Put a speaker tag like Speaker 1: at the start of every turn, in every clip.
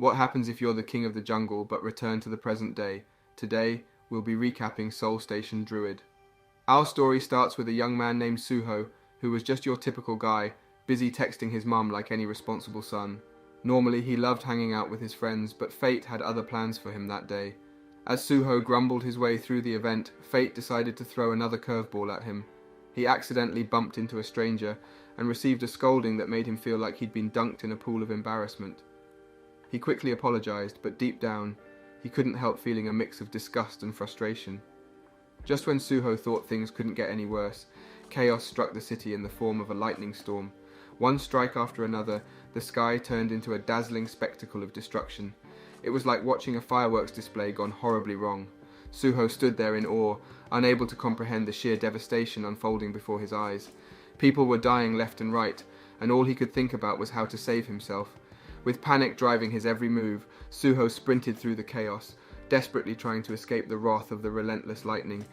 Speaker 1: What happens if you're the king of the jungle but return to the present day? Today, we'll be recapping Soul Station Druid. Our story starts with a young man named Suho, who was just your typical guy, busy texting his mum like any responsible son. Normally, he loved hanging out with his friends, but fate had other plans for him that day. As Suho grumbled his way through the event, fate decided to throw another curveball at him. He accidentally bumped into a stranger and received a scolding that made him feel like he'd been dunked in a pool of embarrassment. He quickly apologized, but deep down, he couldn't help feeling a mix of disgust and frustration. Just when Suho thought things couldn't get any worse, chaos struck the city in the form of a lightning storm. One strike after another, the sky turned into a dazzling spectacle of destruction. It was like watching a fireworks display gone horribly wrong. Suho stood there in awe, unable to comprehend the sheer devastation unfolding before his eyes. People were dying left and right, and all he could think about was how to save himself. With panic driving his every move, Suho sprinted through the chaos, desperately trying to escape the wrath of the relentless lightning.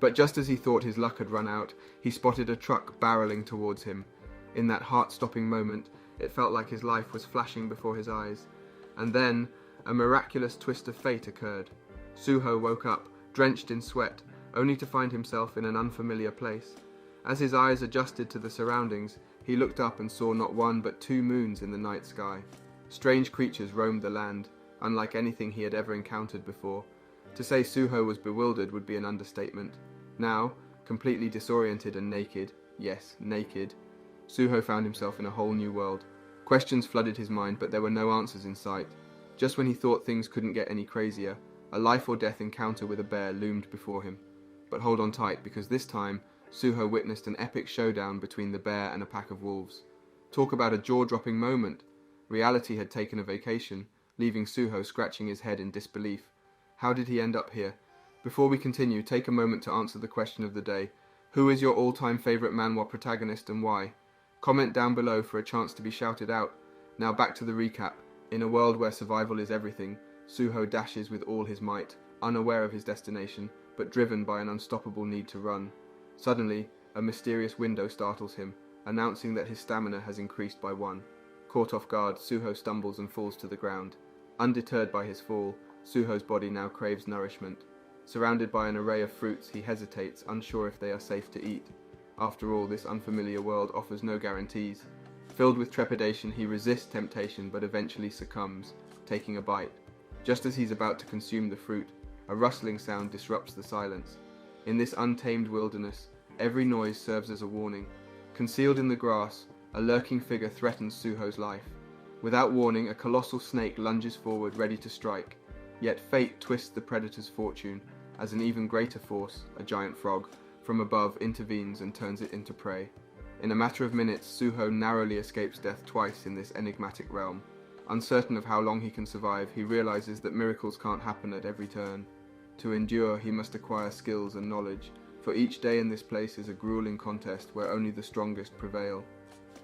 Speaker 1: But just as he thought his luck had run out, he spotted a truck barreling towards him. In that heart-stopping moment, it felt like his life was flashing before his eyes. And then, a miraculous twist of fate occurred. Suho woke up, drenched in sweat, only to find himself in an unfamiliar place. As his eyes adjusted to the surroundings, he looked up and saw not one but two moons in the night sky. Strange creatures roamed the land, unlike anything he had ever encountered before. To say Suho was bewildered would be an understatement. Now, completely disoriented and naked, yes, naked, Suho found himself in a whole new world. Questions flooded his mind, but there were no answers in sight. Just when he thought things couldn't get any crazier, a life-or-death encounter with a bear loomed before him. But hold on tight, because this time, Suho witnessed an epic showdown between the bear and a pack of wolves. Talk about a jaw-dropping moment! Reality had taken a vacation, leaving Suho scratching his head in disbelief. How did he end up here? Before we continue, take a moment to answer the question of the day. Who is your all-time favourite manhwa protagonist and why? Comment down below for a chance to be shouted out. Now back to the recap. In a world where survival is everything, Suho dashes with all his might, unaware of his destination, but driven by an unstoppable need to run. Suddenly, a mysterious window startles him, announcing that his stamina has increased by 1. Caught off guard, Suho stumbles and falls to the ground. Undeterred by his fall, Suho's body now craves nourishment. Surrounded by an array of fruits, he hesitates, unsure if they are safe to eat. After all, this unfamiliar world offers no guarantees. Filled with trepidation, he resists temptation but eventually succumbs, taking a bite. Just as he's about to consume the fruit, a rustling sound disrupts the silence. In this untamed wilderness, every noise serves as a warning. Concealed in the grass, a lurking figure threatens Suho's life. Without warning, a colossal snake lunges forward, ready to strike. Yet fate twists the predator's fortune, as an even greater force, a giant frog, from above intervenes and turns it into prey. In a matter of minutes, Suho narrowly escapes death twice in this enigmatic realm. Uncertain of how long he can survive, he realizes that miracles can't happen at every turn. To endure, he must acquire skills and knowledge, for each day in this place is a grueling contest where only the strongest prevail.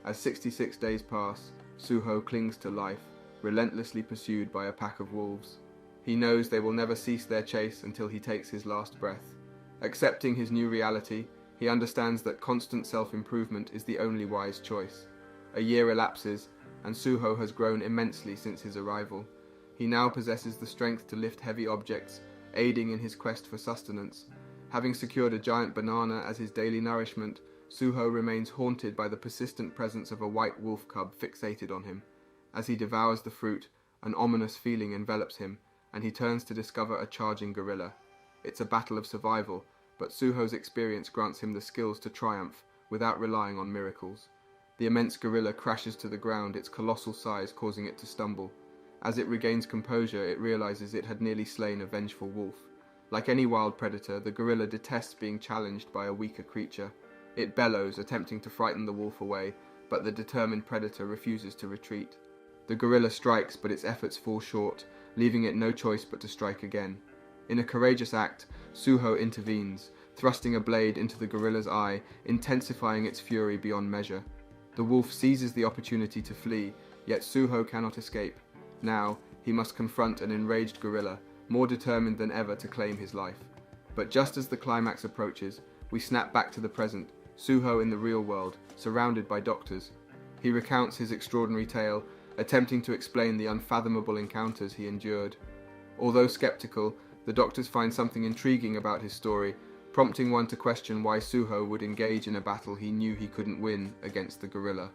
Speaker 1: As 66 days pass, Suho clings to life, relentlessly pursued by a pack of wolves. He knows they will never cease their chase until he takes his last breath. Accepting his new reality, he understands that constant self-improvement is the only wise choice. A year elapses, and Suho has grown immensely since his arrival. He now possesses the strength to lift heavy objects, aiding in his quest for sustenance. Having secured a giant banana as his daily nourishment, Suho remains haunted by the persistent presence of a white wolf cub fixated on him. As he devours the fruit, an ominous feeling envelops him, and he turns to discover a charging gorilla. It's a battle of survival, but Suho's experience grants him the skills to triumph without relying on miracles. The immense gorilla crashes to the ground, its colossal size causing it to stumble. As it regains composure, it realizes it had nearly slain a vengeful wolf. Like any wild predator, the gorilla detests being challenged by a weaker creature. It bellows, attempting to frighten the wolf away, but the determined predator refuses to retreat. The gorilla strikes, but its efforts fall short, leaving it no choice but to strike again. In a courageous act, Suho intervenes, thrusting a blade into the gorilla's eye, intensifying its fury beyond measure. The wolf seizes the opportunity to flee, yet Suho cannot escape. Now, he must confront an enraged gorilla, more determined than ever to claim his life. But just as the climax approaches, we snap back to the present, Suho in the real world, surrounded by doctors. He recounts his extraordinary tale, attempting to explain the unfathomable encounters he endured. Although skeptical, the doctors find something intriguing about his story, prompting one to question why Suho would engage in a battle he knew he couldn't win against the gorilla.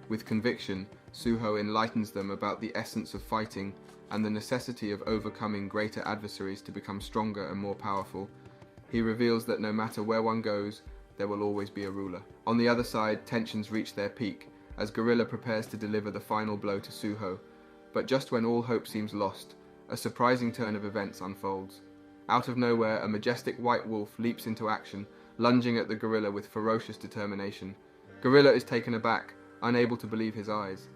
Speaker 1: With conviction, Suho enlightens them about the essence of fighting and the necessity of overcoming greater adversaries to become stronger and more powerful. He reveals that no matter where one goes, there will always be a ruler. On the other side, tensions reach their peak as Gorilla prepares to deliver the final blow to Suho. But just when all hope seems lost, a surprising turn of events unfolds. Out of nowhere, a majestic white wolf leaps into action, lunging at the gorilla with ferocious determination. Gorilla is taken aback, unable to believe his eyes.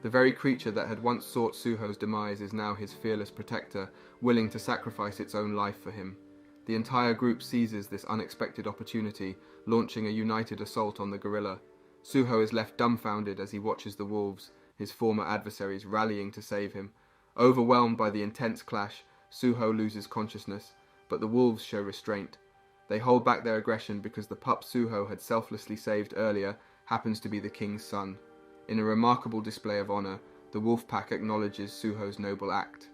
Speaker 1: The very creature that had once sought Suho's demise is now his fearless protector, willing to sacrifice its own life for him. The entire group seizes this unexpected opportunity, launching a united assault on the gorilla. Suho is left dumbfounded as he watches the wolves, his former adversaries, rallying to save him. Overwhelmed by the intense clash, Suho loses consciousness, but the wolves show restraint. They hold back their aggression because the pup Suho had selflessly saved earlier happens to be the king's son. In a remarkable display of honor, the wolf pack acknowledges Suho's noble act.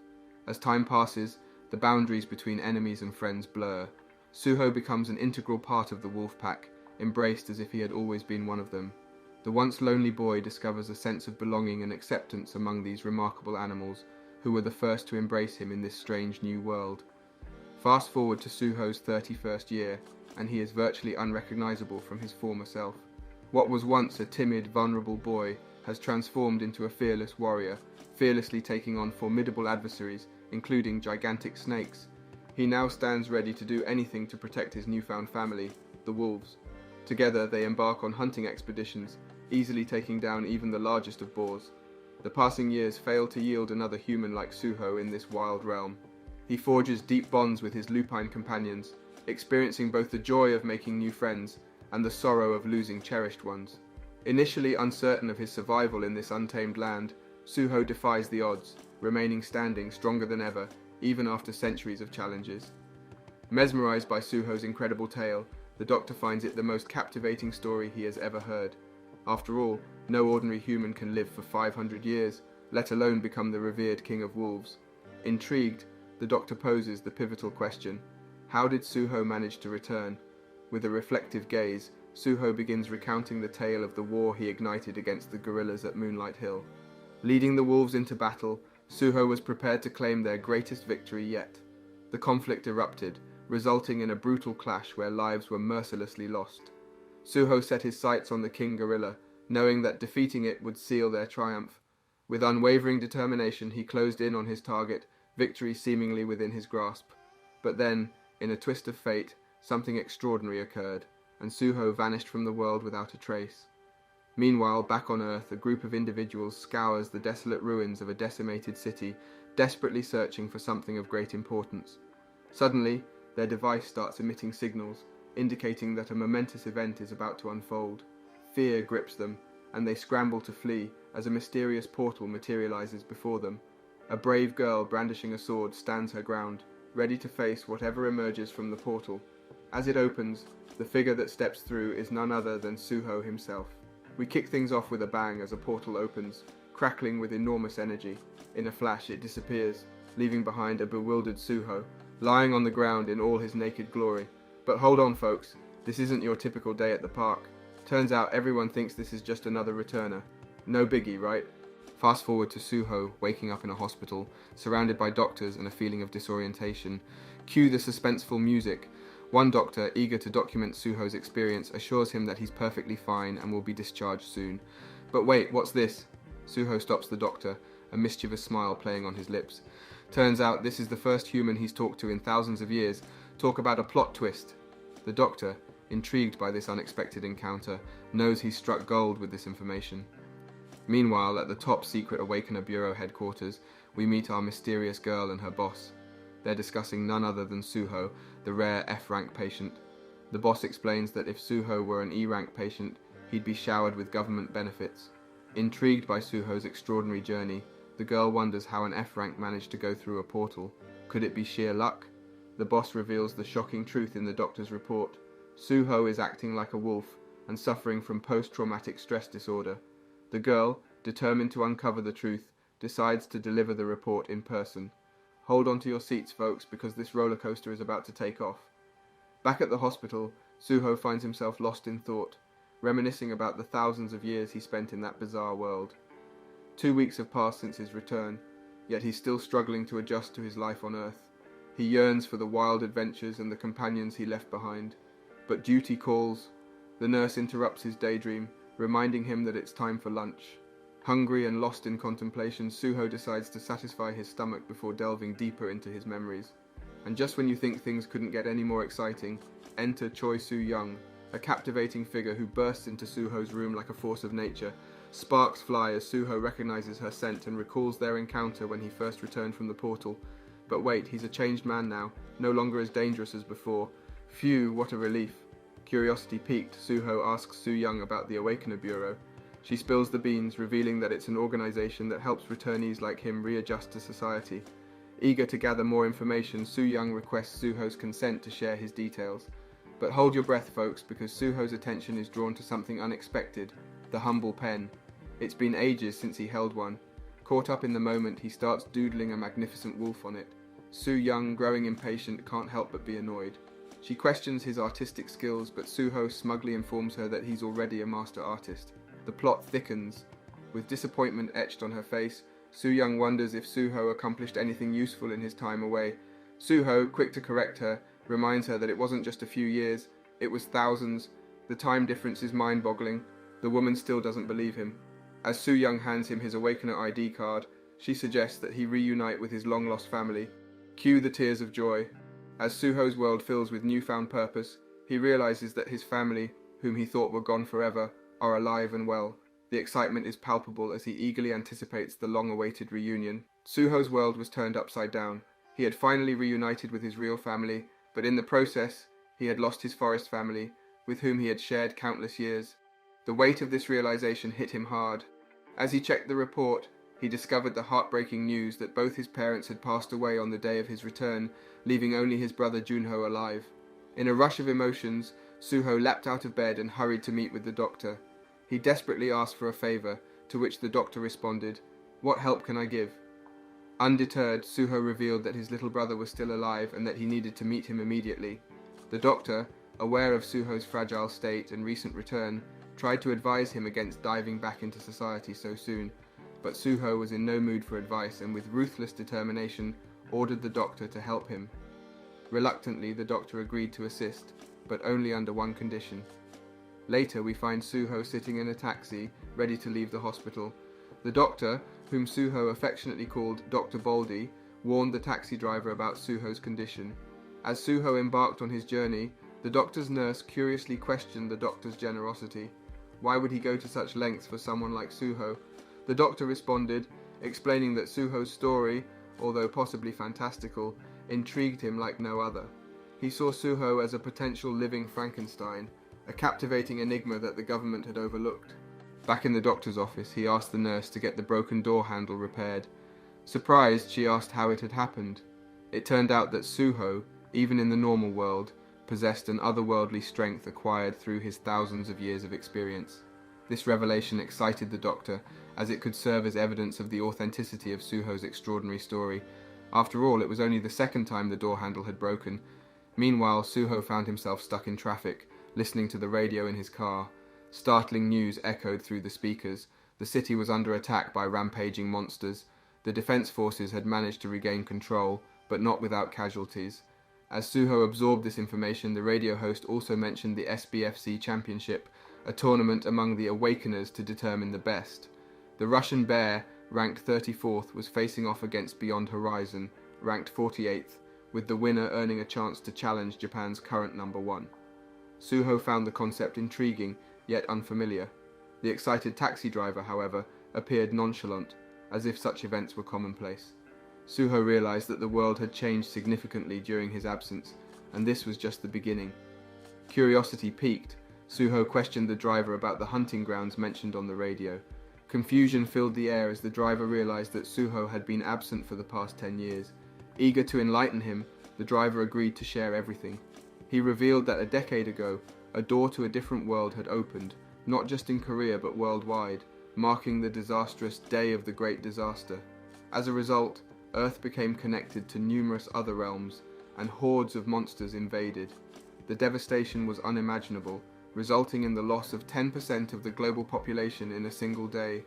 Speaker 1: As time passes, the boundaries between enemies and friends blur. Suho becomes an integral part of the wolf pack, embraced as if he had always been one of them. The once lonely boy discovers a sense of belonging and acceptance among these remarkable animals, who were the first to embrace him in this strange new world. Fast forward to Suho's 31st year, and he is virtually unrecognizable from his former self. What was once a timid, vulnerable boy has transformed into a fearless warrior, fearlessly taking on formidable adversaries, including gigantic snakes. He now stands ready to do anything to protect his newfound family, the wolves. Together they embark on hunting expeditions, easily taking down even the largest of boars. The passing years fail to yield another human like Suho in this wild realm. He forges deep bonds with his lupine companions, experiencing both the joy of making new friends and the sorrow of losing cherished ones. Initially uncertain of his survival in this untamed land, Suho defies the odds, remaining standing stronger than ever, even after centuries of challenges. Mesmerized by Suho's incredible tale, the Doctor finds it the most captivating story he has ever heard. After all, no ordinary human can live for 500 years, let alone become the revered king of wolves. Intrigued, the Doctor poses the pivotal question: how did Suho manage to return? With a reflective gaze, Suho begins recounting the tale of the war he ignited against the gorillas at Moonlight Hill. Leading the wolves into battle, Suho was prepared to claim their greatest victory yet. The conflict erupted, resulting in a brutal clash where lives were mercilessly lost. Suho set his sights on the king gorilla, knowing that defeating it would seal their triumph. With unwavering determination, he closed in on his target, victory seemingly within his grasp. But then, in a twist of fate, something extraordinary occurred, and Suho vanished from the world without a trace. Meanwhile, back on Earth, a group of individuals scours the desolate ruins of a decimated city, desperately searching for something of great importance. Suddenly, their device starts emitting signals, indicating that a momentous event is about to unfold. Fear grips them, and they scramble to flee as a mysterious portal materializes before them. A brave girl brandishing a sword stands her ground, ready to face whatever emerges from the portal. As it opens, the figure that steps through is none other than Suho himself. We kick things off with a bang as a portal opens, crackling with enormous energy. In a flash, it disappears, leaving behind a bewildered Suho, lying on the ground in all his naked glory. But hold on, folks, this isn't your typical day at the park. Turns out everyone thinks this is just another returner. No biggie, right? Fast forward to Suho waking up in a hospital, surrounded by doctors and a feeling of disorientation. Cue the suspenseful music. One doctor, eager to document Suho's experience, assures him that he's perfectly fine and will be discharged soon. But wait, what's this? Suho stops the doctor, a mischievous smile playing on his lips. Turns out this is the first human he's talked to in thousands of years. Talk about a plot twist. The doctor, intrigued by this unexpected encounter, knows he's struck gold with this information. Meanwhile, at the top secret Awakener Bureau headquarters, we meet our mysterious girl and her boss. They're discussing none other than Suho, the rare F-rank patient. The boss explains that if Suho were an E-rank patient, he'd be showered with government benefits. Intrigued by Suho's extraordinary journey, the girl wonders how an F-rank managed to go through a portal. Could it be sheer luck? The boss reveals the shocking truth in the doctor's report. Suho is acting like a wolf and suffering from post-traumatic stress disorder. The girl, determined to uncover the truth, decides to deliver the report in person. Hold on to your seats, folks, because this roller coaster is about to take off. Back at the hospital, Suho finds himself lost in thought, reminiscing about the thousands of years he spent in that bizarre world. 2 weeks have passed since his return, yet he's still struggling to adjust to his life on Earth. He yearns for the wild adventures and the companions he left behind. But duty calls. The nurse interrupts his daydream, reminding him that it's time for lunch. Hungry and lost in contemplation, Suho decides to satisfy his stomach before delving deeper into his memories. And just when you think things couldn't get any more exciting, enter Choi Soo-young, a captivating figure who bursts into Suho's room like a force of nature. Sparks fly as Suho recognizes her scent and recalls their encounter when he first returned from the portal. But wait, he's a changed man now, no longer as dangerous as before. Phew, what a relief. Curiosity piqued, Suho asks Soo-young about the Awakener Bureau. She spills the beans, revealing that it's an organization that helps returnees like him readjust to society. Eager to gather more information, Soo-young requests Suho's consent to share his details. But hold your breath, folks, because Suho's attention is drawn to something unexpected, the humble pen. It's been ages since he held one. Caught up in the moment, he starts doodling a magnificent wolf on it. Soo-young, growing impatient, can't help but be annoyed. She questions his artistic skills, but Suho smugly informs her that he's already a master artist. The plot thickens. With disappointment etched on her face, Soo-young wonders if Suho accomplished anything useful in his time away. Suho, quick to correct her, reminds her that it wasn't just a few years, it was thousands. The time difference is mind-boggling. The woman still doesn't believe him. As Soo-young hands him his Awakener ID card, she suggests that he reunite with his long-lost family. Cue the tears of joy. As Suho's world fills with newfound purpose, he realizes that his family, whom he thought were gone forever, are alive and well. The excitement is palpable as he eagerly anticipates the long-awaited reunion. Suho's world was turned upside down. He had finally reunited with his real family, but in the process, he had lost his forest family, with whom he had shared countless years. The weight of this realization hit him hard. As he checked the report, he discovered the heartbreaking news that both his parents had passed away on the day of his return, leaving only his brother Junho alive. In a rush of emotions, Suho leapt out of bed and hurried to meet with the doctor. He desperately asked for a favor, to which the doctor responded, "What help can I give?" Undeterred, Suho revealed that his little brother was still alive and that he needed to meet him immediately. The doctor, aware of Suho's fragile state and recent return, tried to advise him against diving back into society so soon, but Suho was in no mood for advice and with ruthless determination ordered the doctor to help him. Reluctantly, the doctor agreed to assist, but only under one condition. Later, we find Suho sitting in a taxi, ready to leave the hospital. The doctor, whom Suho affectionately called Dr. Baldy, warned the taxi driver about Suho's condition. As Suho embarked on his journey, the doctor's nurse curiously questioned the doctor's generosity. Why would he go to such lengths for someone like Suho? The doctor responded, explaining that Suho's story, although possibly fantastical, intrigued him like no other. He saw Suho as a potential living Frankenstein, a captivating enigma that the government had overlooked. Back in the doctor's office, he asked the nurse to get the broken door handle repaired. Surprised, she asked how it had happened. It turned out that Suho, even in the normal world, possessed an otherworldly strength acquired through his thousands of years of experience. This revelation excited the doctor, as it could serve as evidence of the authenticity of Suho's extraordinary story. After all, it was only the second time the door handle had broken. Meanwhile, Suho found himself stuck in traffic, listening to the radio in his car. Startling news echoed through the speakers. The city was under attack by rampaging monsters. The defense forces had managed to regain control, but not without casualties. As Suho absorbed this information, the radio host also mentioned the SBFC Championship, a tournament among the Awakeners to determine the best. The Russian Bear, ranked 34th, was facing off against Beyond Horizon, ranked 48th, with the winner earning a chance to challenge Japan's current number 1. Suho found the concept intriguing, yet unfamiliar. The excited taxi driver, however, appeared nonchalant, as if such events were commonplace. Suho realized that the world had changed significantly during his absence, and this was just the beginning. Curiosity piqued, Suho questioned the driver about the hunting grounds mentioned on the radio. Confusion filled the air as the driver realized that Suho had been absent for the past 10 years. Eager to enlighten him, the driver agreed to share everything. He revealed that a decade ago, a door to a different world had opened, not just in Korea but worldwide. marking the disastrous Day of the Great Disaster. As a result, Earth became connected to numerous other realms, and hordes of monsters invaded. The devastation was unimaginable, resulting in the loss of 10% of the global population in a single day.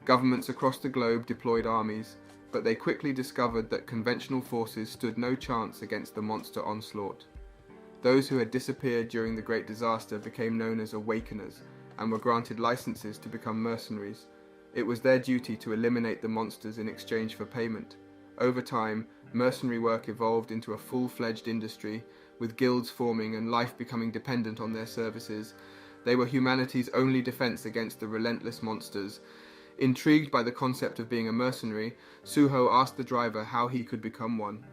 Speaker 1: Governments across the globe deployed armies, but they quickly discovered that conventional forces stood no chance against the monster onslaught. Those who had disappeared during the Great Disaster became known as Awakeners, and were granted licenses to become mercenaries. It was their duty to eliminate the monsters in exchange for payment. Over time, mercenary work evolved into a full-fledged industry, with guilds forming and life becoming dependent on their services. They were humanity's only defense against the relentless monsters. Intrigued by the concept of being a mercenary, Suho asked the driver how he could become one.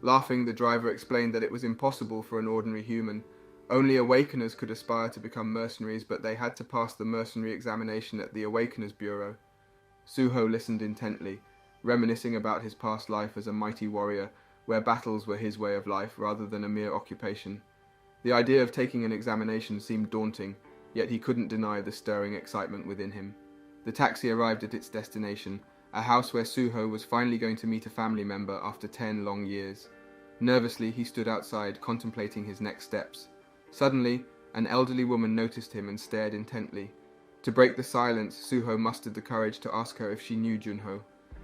Speaker 1: Laughing, the driver explained that it was impossible for an ordinary human. Only Awakeners could aspire to become mercenaries, but they had to pass the mercenary examination at the Awakeners Bureau. Suho listened intently, reminiscing about his past life as a mighty warrior, where battles were his way of life rather than a mere occupation. The idea of taking an examination seemed daunting, yet he couldn't deny the stirring excitement within him. The taxi arrived at its destination, a house where Suho was finally going to meet a family member after 10 long years. Nervously, he stood outside, contemplating his next steps. Suddenly, an elderly woman noticed him and stared intently. To break the silence, Suho mustered the courage to ask her if she knew Junho.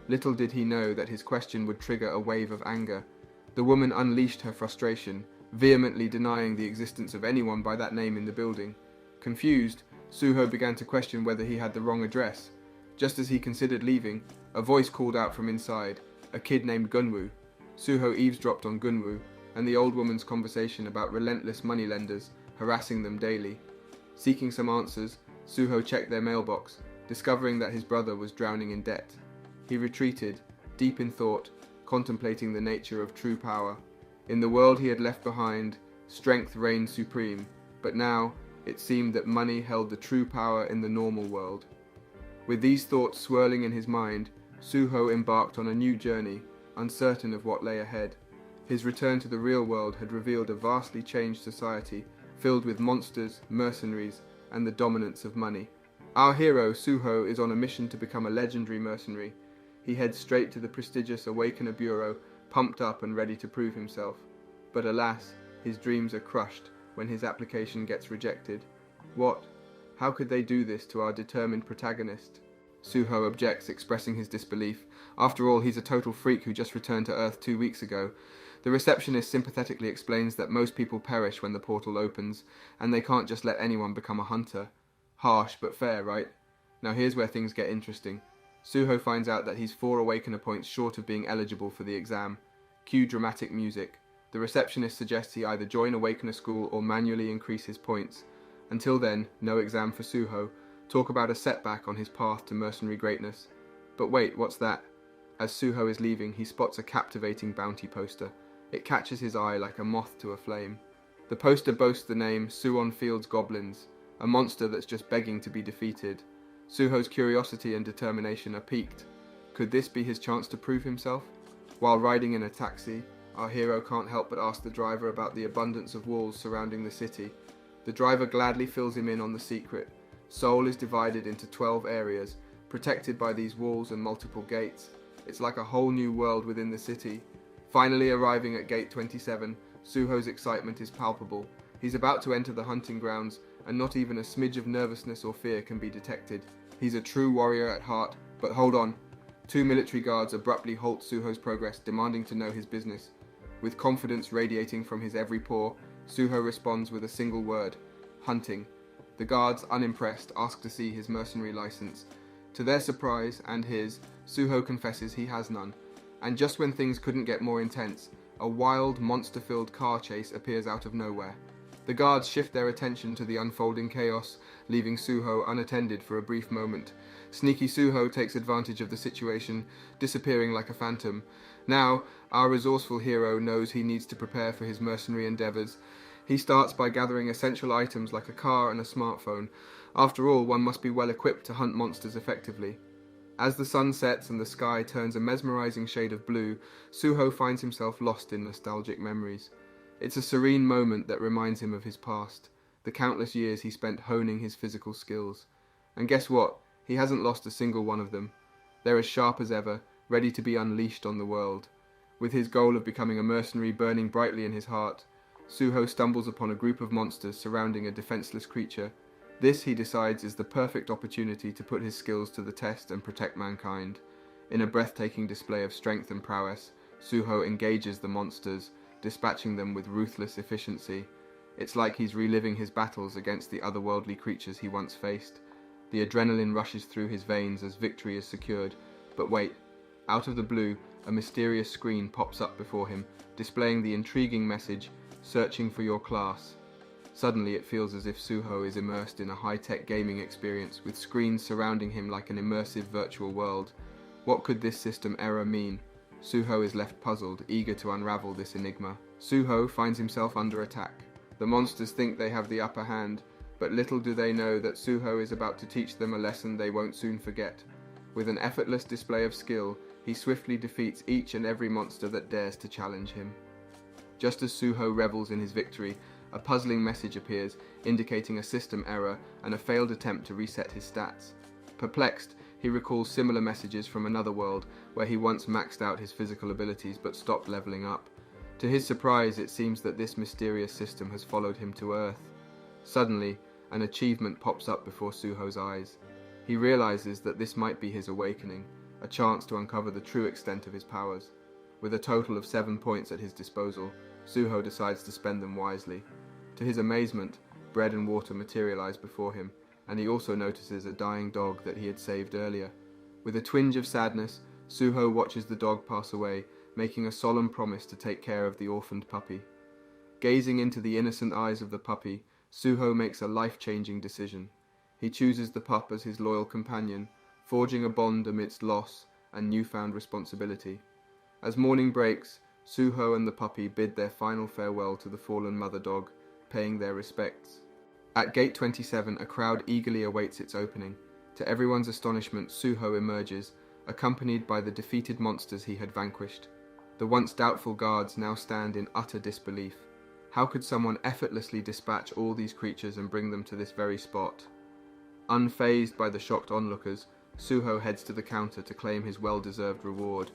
Speaker 1: Little did he know that his question would trigger a wave of anger. The woman unleashed her frustration, vehemently denying the existence of anyone by that name in the building. Confused, Suho began to question whether he had the wrong address. Just as he considered leaving, a voice called out from inside, a kid named Gunwoo. Suho eavesdropped on Gunwoo and the old woman's conversation about relentless moneylenders harassing them daily. Seeking some answers, Suho checked their mailbox, discovering that his brother was drowning in debt. He retreated, deep in thought, contemplating the nature of true power. In the world he had left behind, strength reigned supreme, but now it seemed that money held the true power in the normal world. With these thoughts swirling in his mind, Suho embarked on a new journey, uncertain of what lay ahead. His return to the real world had revealed a vastly changed society, filled with monsters, mercenaries, and the dominance of money. Our hero, Suho, is on a mission to become a legendary mercenary. He heads straight to the prestigious Awakener Bureau, pumped up and ready to prove himself. But alas, his dreams are crushed when his application gets rejected. What? How could they do this to our determined protagonist? Suho objects, expressing his disbelief. After all, he's a total freak who just returned to Earth 2 weeks ago. The receptionist sympathetically explains that most people perish when the portal opens, and they can't just let anyone become a hunter. Harsh, but fair, right? Now here's where things get interesting. Suho finds out that he's 4 Awakener points short of being eligible for the exam. Cue dramatic music. The receptionist suggests he either join Awakener school or manually increase his points. Until then, no exam for Suho. Talk about a setback on his path to mercenary greatness. But wait, what's that? As Suho is leaving, he spots a captivating bounty poster. It catches his eye like a moth to a flame. The poster boasts the name Suwon Field's Goblins, a monster that's just begging to be defeated. Suho's curiosity and determination are piqued. Could this be his chance to prove himself? While riding in a taxi, our hero can't help but ask the driver about the abundance of walls surrounding the city. The driver gladly fills him in on the secret. Seoul is divided into 12 areas, protected by these walls and multiple gates. It's like a whole new world within the city. Finally arriving at Gate 27, Suho's excitement is palpable. He's about to enter the hunting grounds, and not even a smidge of nervousness or fear can be detected. He's a true warrior at heart, but hold on. 2 military guards abruptly halt Suho's progress, demanding to know his business. With confidence radiating from his every pore, Suho responds with a single word: hunting. The guards, unimpressed, ask to see his mercenary license. To their surprise, and his, Suho confesses he has none. And just when things couldn't get more intense, a wild, monster-filled car chase appears out of nowhere. The guards shift their attention to the unfolding chaos, leaving Suho unattended for a brief moment. Sneaky Suho takes advantage of the situation, disappearing like a phantom. Now, our resourceful hero knows he needs to prepare for his mercenary endeavours. He starts by gathering essential items like a car and a smartphone. After all, one must be well equipped to hunt monsters effectively. As the sun sets and the sky turns a mesmerizing shade of blue, Suho finds himself lost in nostalgic memories. It's a serene moment that reminds him of his past, the countless years he spent honing his physical skills. And guess what? He hasn't lost a single one of them. They're as sharp as ever, ready to be unleashed on the world. With his goal of becoming a mercenary burning brightly in his heart, Suho stumbles upon a group of monsters surrounding a defenseless creature. This, he decides, is the perfect opportunity to put his skills to the test and protect mankind. In a breathtaking display of strength and prowess, Suho engages the monsters, dispatching them with ruthless efficiency. It's like he's reliving his battles against the otherworldly creatures he once faced. The adrenaline rushes through his veins as victory is secured. But wait, out of the blue, a mysterious screen pops up before him, displaying the intriguing message, "Searching for your class." Suddenly it feels as if Suho is immersed in a high-tech gaming experience, with screens surrounding him like an immersive virtual world. What could this system error mean? Suho is left puzzled, eager to unravel this enigma. Suho finds himself under attack. The monsters think they have the upper hand, but little do they know that Suho is about to teach them a lesson they won't soon forget. With an effortless display of skill, he swiftly defeats each and every monster that dares to challenge him. Just as Suho revels in his victory, a puzzling message appears, indicating a system error and a failed attempt to reset his stats. Perplexed, he recalls similar messages from another world, where he once maxed out his physical abilities but stopped leveling up. To his surprise, it seems that this mysterious system has followed him to Earth. Suddenly, an achievement pops up before Suho's eyes. He realizes that this might be his awakening, a chance to uncover the true extent of his powers. With a total of 7 points at his disposal, Suho decides to spend them wisely. To his amazement, bread and water materialize before him, and he also notices a dying dog that he had saved earlier. With a twinge of sadness, Suho watches the dog pass away, making a solemn promise to take care of the orphaned puppy. Gazing into the innocent eyes of the puppy, Suho makes a life-changing decision. He chooses the pup as his loyal companion, forging a bond amidst loss and newfound responsibility. As morning breaks, Suho and the puppy bid their final farewell to the fallen mother dog, paying their respects. At Gate 27, a crowd eagerly awaits its opening. To everyone's astonishment, Suho emerges, accompanied by the defeated monsters he had vanquished. The once doubtful guards now stand in utter disbelief. How could someone effortlessly dispatch all these creatures and bring them to this very spot? Unfazed by the shocked onlookers, Suho heads to the counter to claim his well-deserved reward.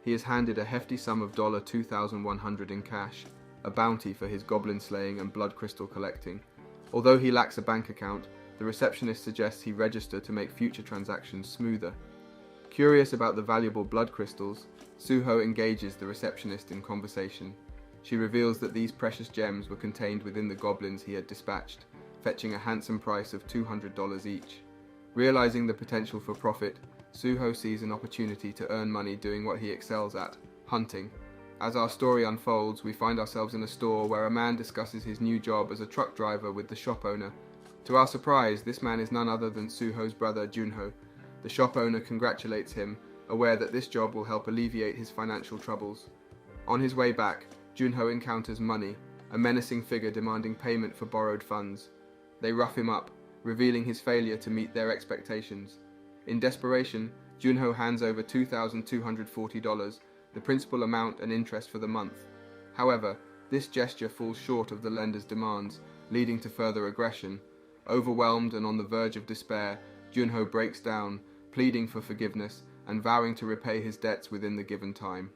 Speaker 1: He is handed a hefty sum of $2,100 in cash, a bounty for his goblin slaying and blood crystal collecting. Although he lacks a bank account, the receptionist suggests he register to make future transactions smoother. Curious about the valuable blood crystals, Suho engages the receptionist in conversation. She reveals that these precious gems were contained within the goblins he had dispatched, fetching a handsome price of $200 each. Realizing the potential for profit, Suho sees an opportunity to earn money doing what he excels at, hunting. As our story unfolds, we find ourselves in a store where a man discusses his new job as a truck driver with the shop owner. To our surprise, this man is none other than Suho's brother, Junho. The shop owner congratulates him, aware that this job will help alleviate his financial troubles. On his way back, Junho encounters Money, a menacing figure demanding payment for borrowed funds. They rough him up, revealing his failure to meet their expectations. In desperation, Junho hands over $2,240, the principal amount and interest for the month. However, this gesture falls short of the lender's demands, leading to further aggression. Overwhelmed and on the verge of despair, Junho breaks down, pleading for forgiveness and vowing to repay his debts within the given time.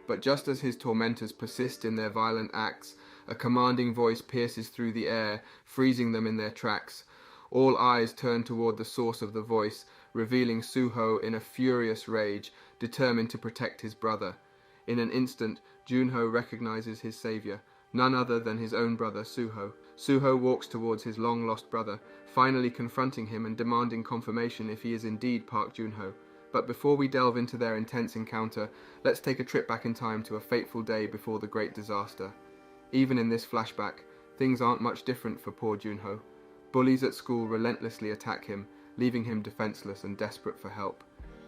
Speaker 1: But just as his tormentors persist in their violent acts, a commanding voice pierces through the air, freezing them in their tracks. All eyes turn toward the source of the voice, revealing Suho in a furious rage, determined to protect his brother. In an instant, Junho recognizes his savior, none other than his own brother Suho. Suho walks towards his long-lost brother, finally confronting him and demanding confirmation if he is indeed Park Junho. But before we delve into their intense encounter, let's take a trip back in time to a fateful day before the great disaster. Even in this flashback, things aren't much different for poor Junho. Bullies at school relentlessly attack him, leaving him defenseless and desperate for help.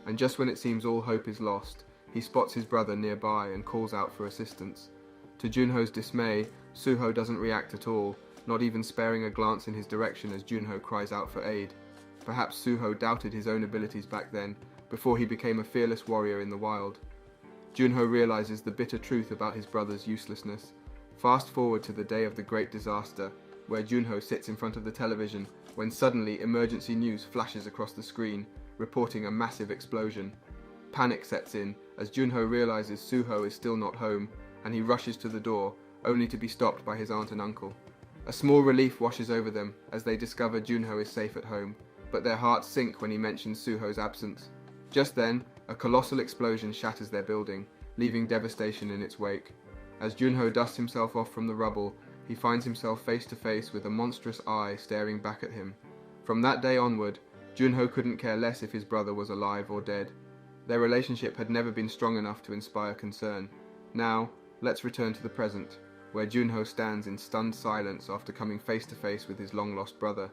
Speaker 1: And just when it seems all hope is lost, he spots his brother nearby and calls out for assistance. To Junho's dismay, Suho doesn't react at all, not even sparing a glance in his direction as Junho cries out for aid. Perhaps Suho doubted his own abilities back then, before he became a fearless warrior in the wild. Junho realizes the bitter truth about his brother's uselessness. Fast forward to the day of the great disaster, where Junho sits in front of the television when suddenly emergency news flashes across the screen. reporting a massive explosion. Panic sets in as Junho realizes Suho is still not home, and he rushes to the door, only to be stopped by his aunt and uncle. A small relief washes over them as they discover Junho is safe at home, but their hearts sink when he mentions Suho's absence. Just then, a colossal explosion shatters their building, leaving devastation in its wake. As Junho dusts himself off from the rubble, he finds himself face to face with a monstrous eye staring back at him. From that day onward, Junho couldn't care less if his brother was alive or dead. Their relationship had never been strong enough to inspire concern. Now, let's return to the present, where Junho stands in stunned silence after coming face to face with his long-lost brother.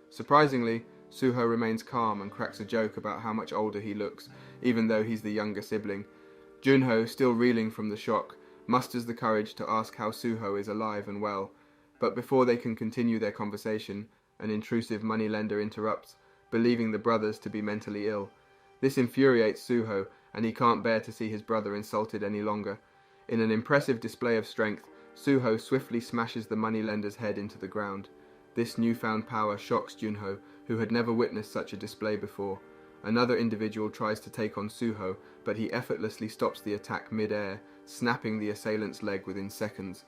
Speaker 1: Surprisingly, Suho remains calm and cracks a joke about how much older he looks, even though he's the younger sibling. Junho, still reeling from the shock, musters the courage to ask how Suho is alive and well, but before they can continue their conversation, an intrusive moneylender interrupts, believing the brothers to be mentally ill. This infuriates Suho, and he can't bear to see his brother insulted any longer. In an impressive display of strength, Suho swiftly smashes the moneylender's head into the ground. This newfound power shocks Junho, who had never witnessed such a display before. Another individual tries to take on Suho, but he effortlessly stops the attack mid-air, snapping the assailant's leg within seconds.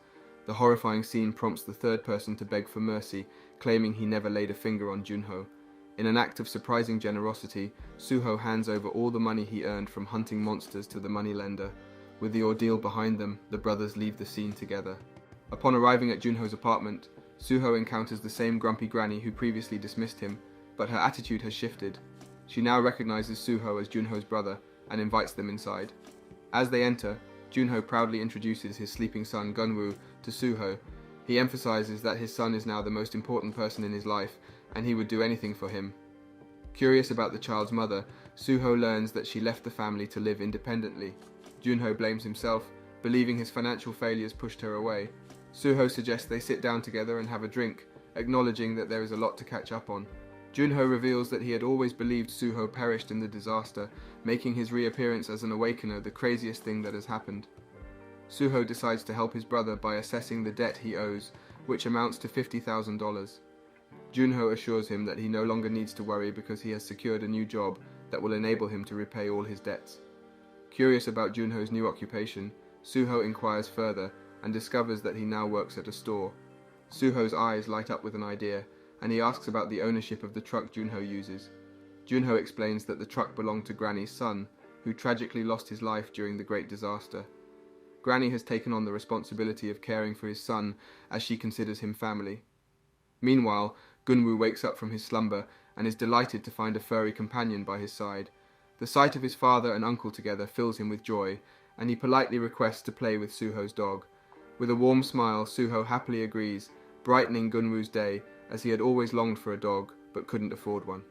Speaker 1: The horrifying scene prompts the third person to beg for mercy, claiming he never laid a finger on Junho. In an act of surprising generosity, Suho hands over all the money he earned from hunting monsters to the moneylender. With the ordeal behind them, the brothers leave the scene together. Upon arriving at Junho's apartment, Suho encounters the same grumpy granny who previously dismissed him, but her attitude has shifted. She now recognizes Suho as Junho's brother and invites them inside. As they enter, Junho proudly introduces his sleeping son Gunwoo to Suho. He emphasizes that his son is now the most important person in his life, and he would do anything for him. Curious about the child's mother, Suho learns that she left the family to live independently. Junho blames himself, believing his financial failures pushed her away. Suho suggests they sit down together and have a drink, acknowledging that there is a lot to catch up on. Junho reveals that he had always believed Suho perished in the disaster, making his reappearance as an awakener the craziest thing that has happened. Suho decides to help his brother by assessing the debt he owes, which amounts to $50,000. Junho assures him that he no longer needs to worry because he has secured a new job that will enable him to repay all his debts. Curious about Junho's new occupation, Suho inquires further and discovers that he now works at a store. Suho's eyes light up with an idea, and he asks about the ownership of the truck Junho uses. Junho explains that the truck belonged to Granny's son, who tragically lost his life during the Great Disaster. Granny has taken on the responsibility of caring for his son, as she considers him family. Meanwhile, Gunwoo wakes up from his slumber and is delighted to find a furry companion by his side. The sight of his father and uncle together fills him with joy, and he politely requests to play with Suho's dog. With a warm smile, Suho happily agrees, brightening Gunwoo's day, as he had always longed for a dog, but couldn't afford one.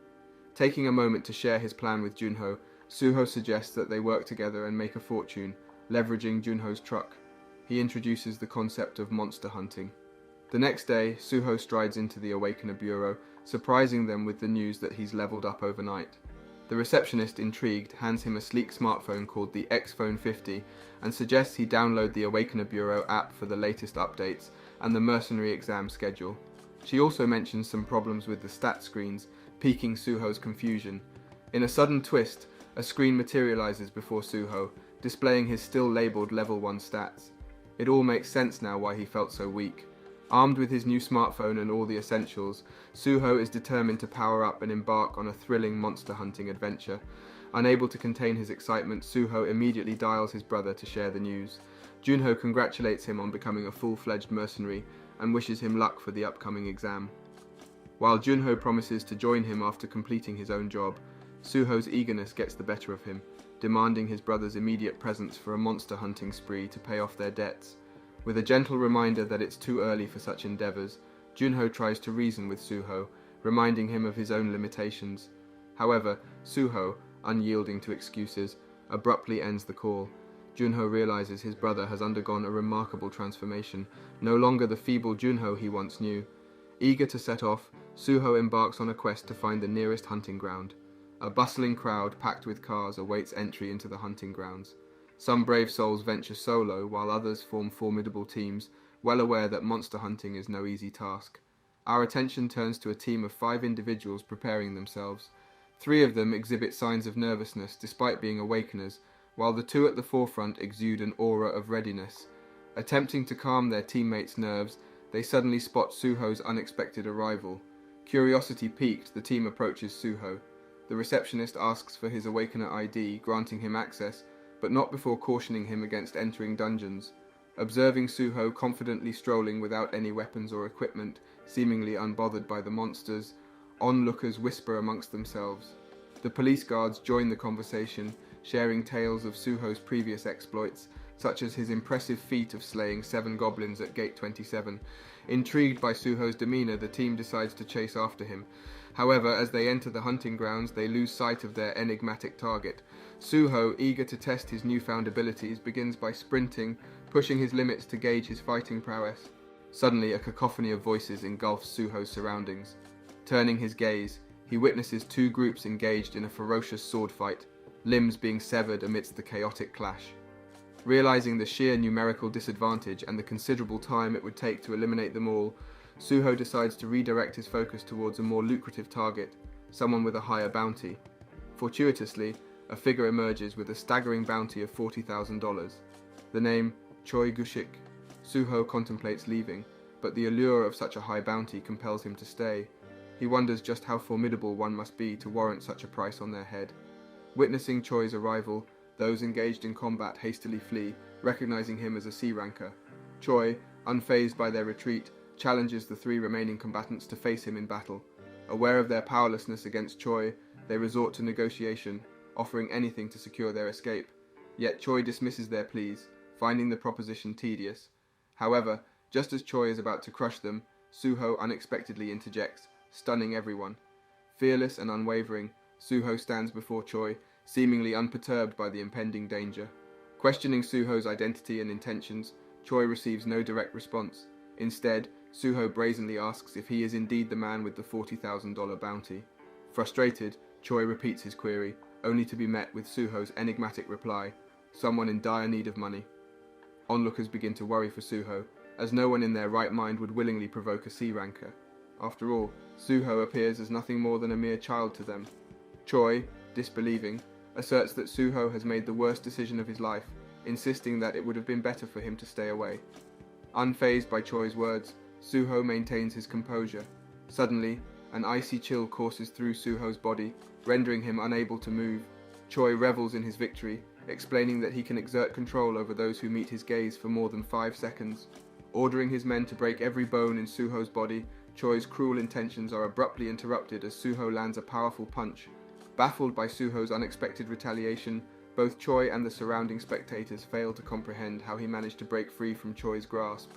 Speaker 1: Taking a moment to share his plan with Junho, Suho suggests that they work together and make a fortune, leveraging Junho's truck. He introduces the concept of monster hunting. The next day, Suho strides into the Awakener Bureau, surprising them with the news that he's leveled up overnight. The receptionist, intrigued, hands him a sleek smartphone called the X-Phone 50 and suggests he download the Awakener Bureau app for the latest updates and the mercenary exam schedule. She also mentions some problems with the stat screens, piquing Suho's confusion. In a sudden twist, a screen materializes before Suho, displaying his still labeled level 1 stats. It all makes sense now why he felt so weak. Armed with his new smartphone and all the essentials, Suho is determined to power up and embark on a thrilling monster hunting adventure. Unable to contain his excitement, Suho immediately dials his brother to share the news. Junho congratulates him on becoming a full-fledged mercenary and wishes him luck for the upcoming exam. While Junho promises to join him after completing his own job, Suho's eagerness gets the better of him, demanding his brother's immediate presence for a monster hunting spree to pay off their debts. With a gentle reminder that it's too early for such endeavors, Junho tries to reason with Suho, reminding him of his own limitations. However, Suho, unyielding to excuses, abruptly ends the call. Junho realizes his brother has undergone a remarkable transformation, no longer the feeble Junho he once knew. Eager to set off, Suho embarks on a quest to find the nearest hunting ground. A bustling crowd packed with cars awaits entry into the hunting grounds. Some brave souls venture solo, while others form formidable teams, well aware that monster hunting is no easy task. Our attention turns to a team of 5 individuals preparing themselves. 3 of them exhibit signs of nervousness despite being awakeners, while the 2 at the forefront exude an aura of readiness. Attempting to calm their teammates' nerves, they suddenly spot Suho's unexpected arrival. Curiosity piqued, the team approaches Suho. The receptionist asks for his Awakener ID, granting him access, but not before cautioning him against entering dungeons. Observing Suho confidently strolling without any weapons or equipment, seemingly unbothered by the monsters, onlookers whisper amongst themselves. The police guards join the conversation, sharing tales of Suho's previous exploits, such as his impressive feat of slaying 7 goblins at Gate 27. Intrigued by Suho's demeanor, the team decides to chase after him. However, as they enter the hunting grounds, they lose sight of their enigmatic target. Suho, eager to test his newfound abilities, begins by sprinting, pushing his limits to gauge his fighting prowess. Suddenly, a cacophony of voices engulfs Suho's surroundings. Turning his gaze, he witnesses 2 groups engaged in a ferocious sword fight, limbs being severed amidst the chaotic clash. Realizing the sheer numerical disadvantage and the considerable time it would take to eliminate them all, Suho decides to redirect his focus towards a more lucrative target, someone with a higher bounty. Fortuitously, a figure emerges with a staggering bounty of $40,000. The name, Choi Gushik. Suho contemplates leaving, but the allure of such a high bounty compels him to stay. He wonders just how formidable one must be to warrant such a price on their head. Witnessing Choi's arrival, those engaged in combat hastily flee, recognizing him as a C-ranker. Choi, unfazed by their retreat, challenges the 3 remaining combatants to face him in battle. Aware of their powerlessness against Choi, they resort to negotiation, offering anything to secure their escape. Yet Choi dismisses their pleas, finding the proposition tedious. However, just as Choi is about to crush them, Suho unexpectedly interjects, stunning everyone. Fearless and unwavering, Suho stands before Choi, seemingly unperturbed by the impending danger. Questioning Suho's identity and intentions, Choi receives no direct response. Instead, Suho brazenly asks if he is indeed the man with the $40,000 bounty. Frustrated, Choi repeats his query, only to be met with Suho's enigmatic reply, someone in dire need of money. Onlookers begin to worry for Suho, as no one in their right mind would willingly provoke a C-ranker. After all, Suho appears as nothing more than a mere child to them. Choi, disbelieving, asserts that Suho has made the worst decision of his life, insisting that it would have been better for him to stay away. Unfazed by Choi's words, Suho maintains his composure. Suddenly, an icy chill courses through Suho's body, rendering him unable to move. Choi revels in his victory, explaining that he can exert control over those who meet his gaze for more than 5 seconds. Ordering his men to break every bone in Suho's body, Choi's cruel intentions are abruptly interrupted as Suho lands a powerful punch. Baffled by Suho's unexpected retaliation, both Choi and the surrounding spectators fail to comprehend how he managed to break free from Choi's grasp.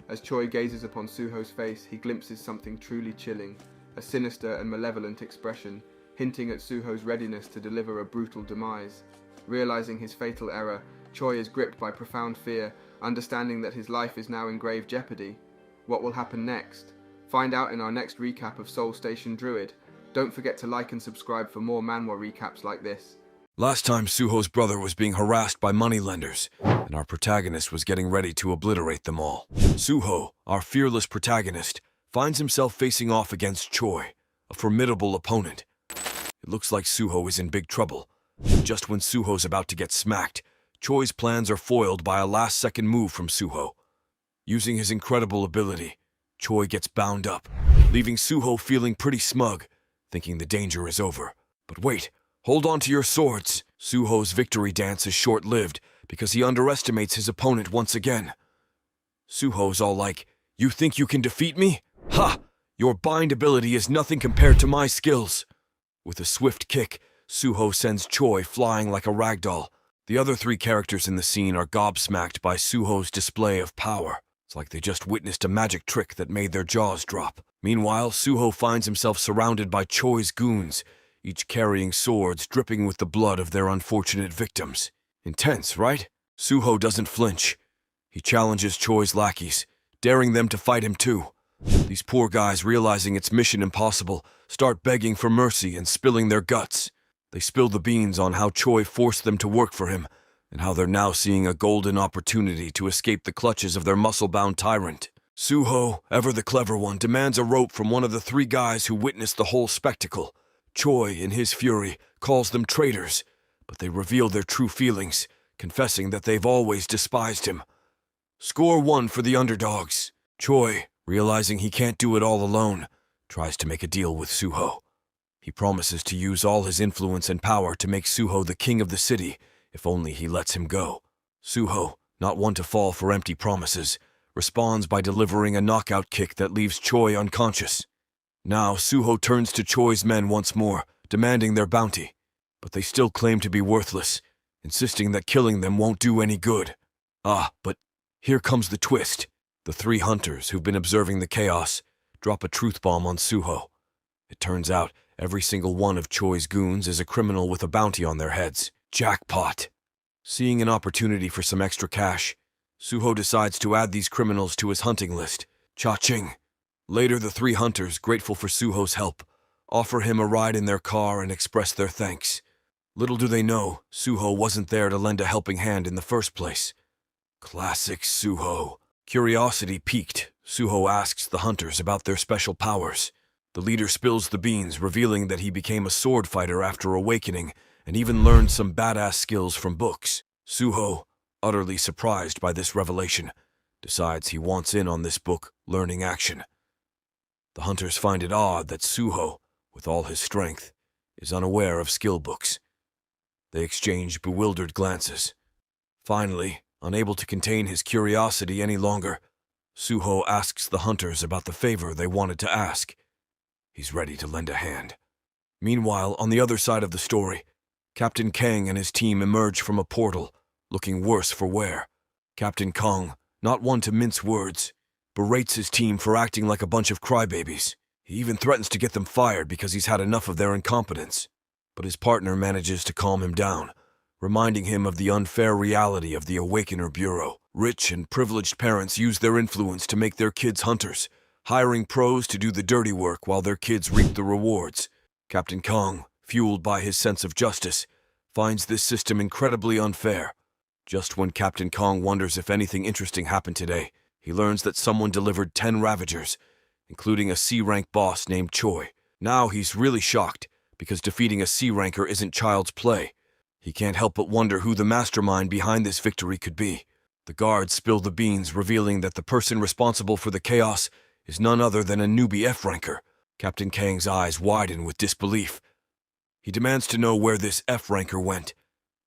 Speaker 1: As Choi gazes upon Suho's face, he glimpses something truly chilling, a sinister and malevolent expression, hinting at Suho's readiness to deliver a brutal demise. Realizing his fatal error, Choi is gripped by profound fear, understanding that his life is now in grave jeopardy. What will happen next? Find out in our next recap of Soul Station Druid. Don't forget to like and subscribe for more Manhwa recaps like this.
Speaker 2: Last time, Suho's brother was being harassed by moneylenders, and our protagonist was getting ready to obliterate them all. Suho, our fearless protagonist, finds himself facing off against Choi, a formidable opponent. It looks like Suho is in big trouble. Just when Suho's about to get smacked, Choi's plans are foiled by a last-second move from Suho. Using his incredible ability, Choi gets bound up, leaving Suho feeling pretty smug, thinking the danger is over. But wait, hold on to your swords. Suho's victory dance is short-lived because he underestimates his opponent once again. Suho's all like, "You think you can defeat me? Ha! Your bind ability is nothing compared to my skills." With a swift kick, Suho sends Choi flying like a ragdoll. The other 3 characters in the scene are gobsmacked by Suho's display of power. It's like they just witnessed a magic trick that made their jaws drop. Meanwhile, Suho finds himself surrounded by Choi's goons, each carrying swords dripping with the blood of their unfortunate victims. Intense, right? Suho doesn't flinch. He challenges Choi's lackeys, daring them to fight him too. These poor guys, realizing it's mission impossible, start begging for mercy and spilling their guts. They spill the beans on how Choi forced them to work for him, and how they're now seeing a golden opportunity to escape the clutches of their muscle-bound tyrant. Suho, ever the clever one, demands a rope from one of the 3 guys who witnessed the whole spectacle. Choi, in his fury, calls them traitors, but they reveal their true feelings, confessing that they've always despised him. Score 1 for the underdogs. Choi, realizing he can't do it all alone, tries to make a deal with Suho. He promises to use all his influence and power to make Suho the king of the city, if only he lets him go. Suho, not one to fall for empty promises, responds by delivering a knockout kick that leaves Choi unconscious. Now Suho turns to Choi's men once more, demanding their bounty, but they still claim to be worthless, insisting that killing them won't do any good. But here comes the twist. The 3 hunters who've been observing the chaos drop a truth bomb on Suho. It turns out every single one of Choi's goons is a criminal with a bounty on their heads. Jackpot! Seeing an opportunity for some extra cash, Suho decides to add these criminals to his hunting list. Cha-ching! Later, the 3 hunters, grateful for Suho's help, offer him a ride in their car and express their thanks. Little do they know, Suho wasn't there to lend a helping hand in the first place. Classic Suho. Curiosity piqued, Suho asks the hunters about their special powers. The leader spills the beans, revealing that he became a sword fighter after awakening and even learned some badass skills from books. Suho, utterly surprised by this revelation, decides he wants in on this book learning action. The hunters find it odd that Suho, with all his strength, is unaware of skill books. They exchange bewildered glances. Finally, unable to contain his curiosity any longer, Suho asks the hunters about the favor they wanted to ask. He's ready to lend a hand. Meanwhile, on the other side of the story, Captain Kang and his team emerge from a portal, looking worse for wear. Captain Kang, not one to mince words, berates his team for acting like a bunch of crybabies. He even threatens to get them fired because he's had enough of their incompetence. But his partner manages to calm him down, reminding him of the unfair reality of the Awakener Bureau. Rich and privileged parents use their influence to make their kids hunters, hiring pros to do the dirty work while their kids reap the rewards. Captain Kang, fueled by his sense of justice, finds this system incredibly unfair. Just when Captain Kang wonders if anything interesting happened today, he learns that someone delivered 10 Ravagers, including a C-rank boss named Choi. Now he's really shocked, because defeating a C-ranker isn't child's play. He can't help but wonder who the mastermind behind this victory could be. The guards spill the beans, revealing that the person responsible for the chaos is none other than a newbie F-ranker. Captain Kang's eyes widen with disbelief. He demands to know where this F-ranker went,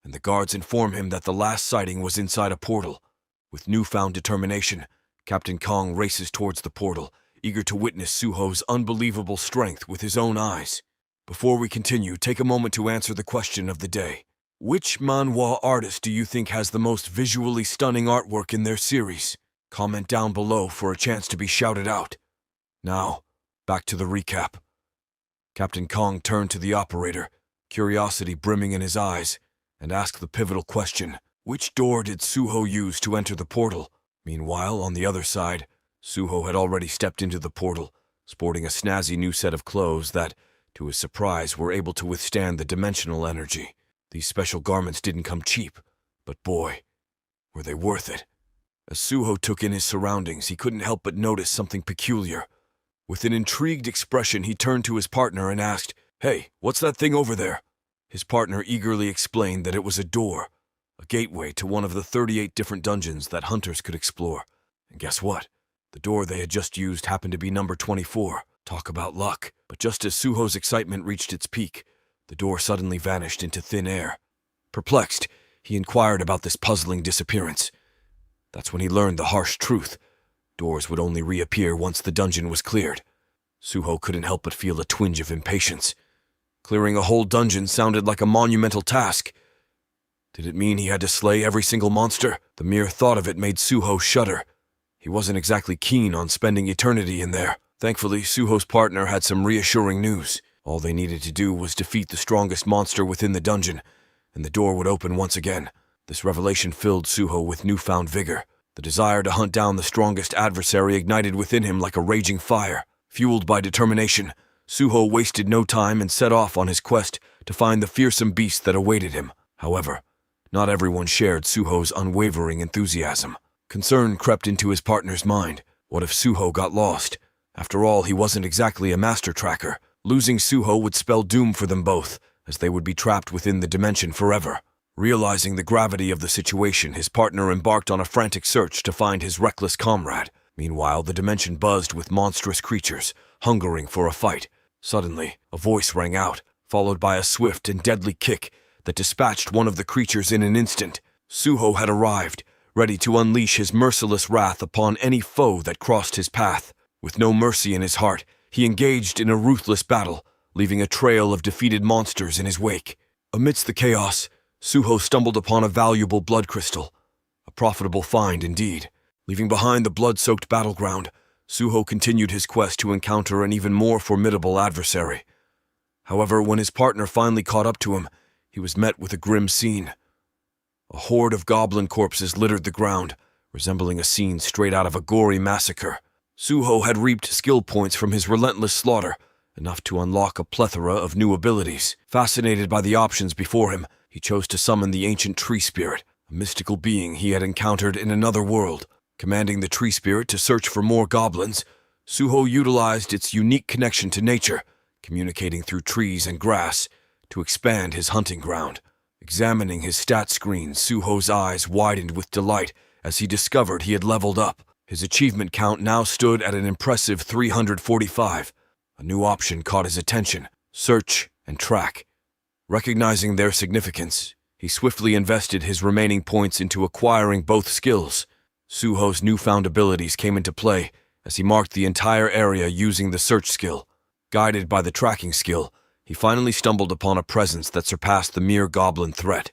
Speaker 2: and the guards inform him that the last sighting was inside a portal. With newfound determination, Captain Kang races towards the portal, eager to witness Suho's unbelievable strength with his own eyes. Before we continue, take a moment to answer the question of the day. Which manhwa artist do you think has the most visually stunning artwork in their series? Comment down below for a chance to be shouted out. Now, back to the recap. Captain Kang turned to the operator, curiosity brimming in his eyes, and asked the pivotal question: which door did Suho use to enter the portal? Meanwhile, on the other side, Suho had already stepped into the portal, sporting a snazzy new set of clothes that, to his surprise, were able to withstand the dimensional energy. These special garments didn't come cheap, but boy, were they worth it. As Suho took in his surroundings, he couldn't help but notice something peculiar. With an intrigued expression, he turned to his partner and asked, "Hey, what's that thing over there?" His partner eagerly explained that it was a door, a gateway to one of the 38 different dungeons that hunters could explore. And guess what? The door they had just used happened to be number 24. Talk about luck. But just as Suho's excitement reached its peak, the door suddenly vanished into thin air. Perplexed, he inquired about this puzzling disappearance. That's when he learned the harsh truth. Doors would only reappear once the dungeon was cleared. Suho couldn't help but feel a twinge of impatience. Clearing a whole dungeon sounded like a monumental task. Did it mean he had to slay every single monster? The mere thought of it made Suho shudder. He wasn't exactly keen on spending eternity in there. Thankfully, Suho's partner had some reassuring news. All they needed to do was defeat the strongest monster within the dungeon, and the door would open once again. This revelation filled Suho with newfound vigor. The desire to hunt down the strongest adversary ignited within him like a raging fire. Fueled by determination, Suho wasted no time and set off on his quest to find the fearsome beast that awaited him. However, not everyone shared Suho's unwavering enthusiasm. Concern crept into his partner's mind. What if Suho got lost? After all, he wasn't exactly a master tracker. Losing Suho would spell doom for them both, as they would be trapped within the dimension forever. Realizing the gravity of the situation, his partner embarked on a frantic search to find his reckless comrade. Meanwhile, the dimension buzzed with monstrous creatures, hungering for a fight. Suddenly, a voice rang out, followed by a swift and deadly kick that dispatched one of the creatures in an instant. Suho had arrived, ready to unleash his merciless wrath upon any foe that crossed his path. With no mercy in his heart, he engaged in a ruthless battle, leaving a trail of defeated monsters in his wake. Amidst the chaos, Suho stumbled upon a valuable blood crystal. A profitable find indeed. Leaving behind the blood-soaked battleground, Suho continued his quest to encounter an even more formidable adversary. However, when his partner finally caught up to him, he was met with a grim scene. A horde of goblin corpses littered the ground, resembling a scene straight out of a gory massacre. Suho had reaped skill points from his relentless slaughter, enough to unlock a plethora of new abilities. Fascinated by the options before him, he chose to summon the ancient tree spirit, a mystical being he had encountered in another world. Commanding the tree spirit to search for more goblins, Suho utilized its unique connection to nature, communicating through trees and grass, to expand his hunting ground. Examining his stat screen, Suho's eyes widened with delight as he discovered he had leveled up. His achievement count now stood at an impressive 345. A new option caught his attention: search and track. Recognizing their significance, he swiftly invested his remaining points into acquiring both skills. Suho's newfound abilities came into play as he marked the entire area using the search skill. Guided by the tracking skill, he finally stumbled upon a presence that surpassed the mere goblin threat.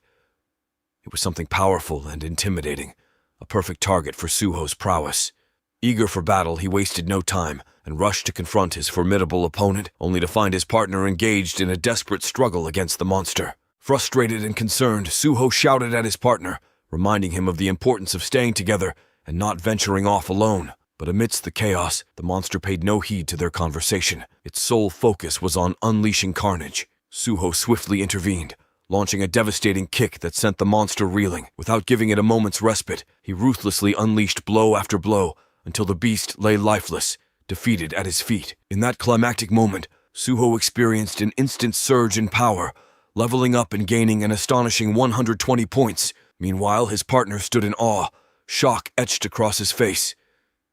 Speaker 2: It was something powerful and intimidating, a perfect target for Suho's prowess. Eager for battle, he wasted no time and rushed to confront his formidable opponent, only to find his partner engaged in a desperate struggle against the monster. Frustrated and concerned, Suho shouted at his partner, reminding him of the importance of staying together and not venturing off alone. But amidst the chaos, the monster paid no heed to their conversation. Its sole focus was on unleashing carnage. Suho swiftly intervened, launching a devastating kick that sent the monster reeling. Without giving it a moment's respite, he ruthlessly unleashed blow after blow until the beast lay lifeless, defeated at his feet. In that climactic moment, Suho experienced an instant surge in power, leveling up and gaining an astonishing 120 points. Meanwhile, his partner stood in awe, shock etched across his face.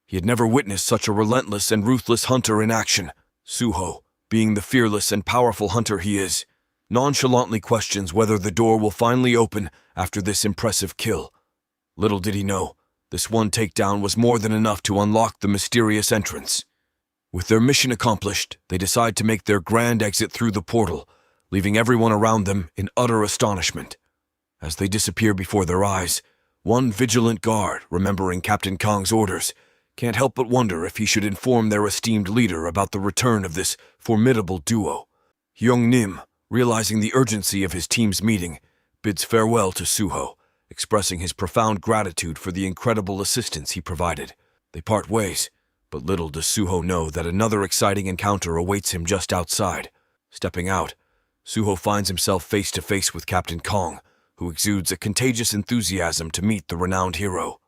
Speaker 2: He had never witnessed such a relentless and ruthless hunter in action. Suho, being the fearless and powerful hunter he is, nonchalantly questions whether the door will finally open after this impressive kill. Little did he know, this one takedown was more than enough to unlock the mysterious entrance. With their mission accomplished, they decide to make their grand exit through the portal, leaving everyone around them in utter astonishment. As they disappear before their eyes, one vigilant guard, remembering Captain Kong's orders, can't help but wonder if he should inform their esteemed leader about the return of this formidable duo. Hyung Nim, realizing the urgency of his team's meeting, bids farewell to Suho, expressing his profound gratitude for the incredible assistance he provided. They part ways, but little does Suho know that another exciting encounter awaits him just outside. Stepping out, Suho finds himself face to face with Captain Kong, who exudes a contagious enthusiasm to meet the renowned hero.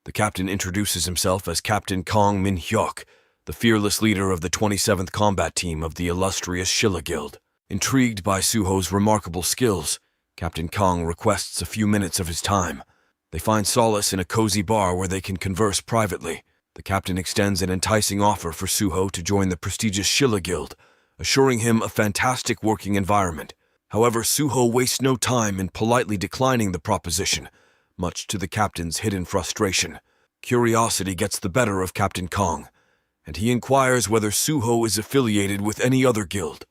Speaker 2: The captain introduces himself as Captain Kong Min Hyuk, the fearless leader of the 27th Combat Team of the illustrious Shilla Guild. Intrigued by Suho's remarkable skills, Captain Kong requests a few minutes of his time. They find solace in a cozy bar where they can converse privately. The captain extends an enticing offer for Suho to join the prestigious Shilla Guild, assuring him a fantastic working environment. However, Suho wastes no time in politely declining the proposition, much to the captain's hidden frustration. Curiosity gets the better of Captain Kong, and he inquires whether Suho is affiliated with any other guild.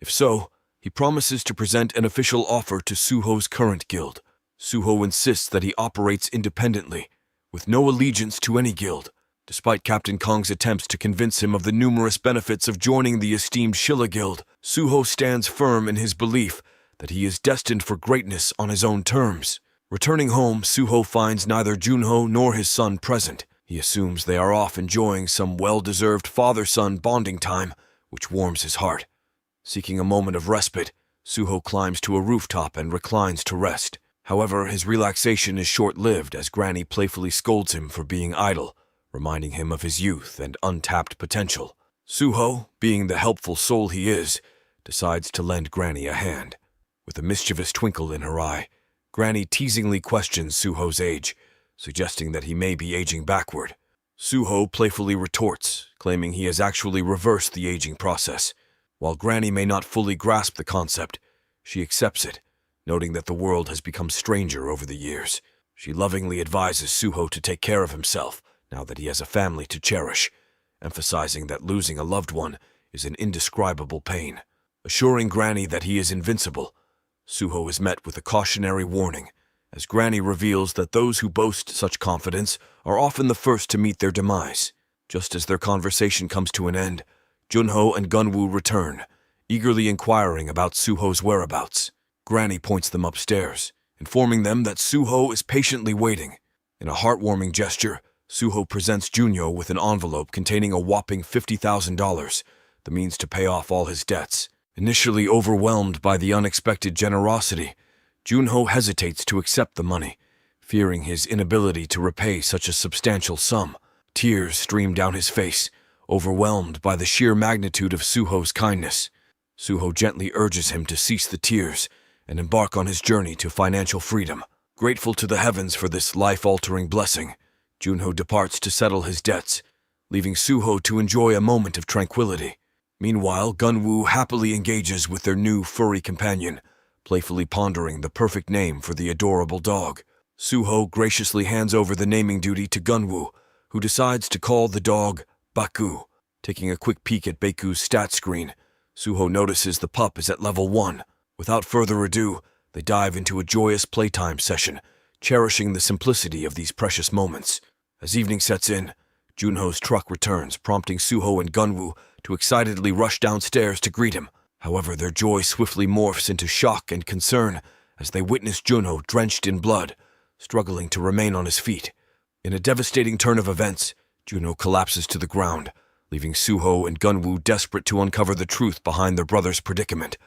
Speaker 2: If so, he promises to present an official offer to Suho's current guild. Suho insists that he operates independently, with no allegiance to any guild. Despite Captain Kong's attempts to convince him of the numerous benefits of joining the esteemed Shilla Guild, Suho stands firm in his belief that he is destined for greatness on his own terms. Returning home, Suho finds neither Junho nor his son present. He assumes they are off enjoying some well-deserved father-son bonding time, which warms his heart. Seeking a moment of respite, Suho climbs to a rooftop and reclines to rest. However, his relaxation is short-lived as Granny playfully scolds him for being idle, reminding him of his youth and untapped potential. Suho, being the helpful soul he is, decides to lend Granny a hand. With a mischievous twinkle in her eye, Granny teasingly questions Suho's age, suggesting that he may be aging backward. Suho playfully retorts, claiming he has actually reversed the aging process. While Granny may not fully grasp the concept, she accepts it, noting that the world has become stranger over the years. She lovingly advises Suho to take care of himself now that he has a family to cherish, emphasizing that losing a loved one is an indescribable pain. Assuring Granny that he is invincible, Suho is met with a cautionary warning, as Granny reveals that those who boast such confidence are often the first to meet their demise. Just as their conversation comes to an end, Junho and Gunwoo return, eagerly inquiring about Suho's whereabouts. Granny points them upstairs, informing them that Suho is patiently waiting. In a heartwarming gesture, Suho presents Junho with an envelope containing a whopping $50,000, the means to pay off all his debts. Initially overwhelmed by the unexpected generosity, Junho hesitates to accept the money, fearing his inability to repay such a substantial sum. Tears stream down his face, overwhelmed by the sheer magnitude of Suho's kindness. Suho gently urges him to cease the tears and embark on his journey to financial freedom. Grateful to the heavens for this life-altering blessing, Junho departs to settle his debts, leaving Suho to enjoy a moment of tranquility. Meanwhile, Gunwoo happily engages with their new furry companion, playfully pondering the perfect name for the adorable dog. Suho graciously hands over the naming duty to Gunwoo, who decides to call the dog Baku. Taking a quick peek at Baku's stat screen, Suho notices the pup is at level 1. Without further ado, they dive into a joyous playtime session, cherishing the simplicity of these precious moments. As evening sets in, Junho's truck returns, prompting Suho and Gunwoo to excitedly rush downstairs to greet him. However, their joy swiftly morphs into shock and concern as they witness Junho drenched in blood, struggling to remain on his feet. In a devastating turn of events, Junho collapses to the ground, leaving Suho and Gunwoo desperate to uncover the truth behind their brother's predicament.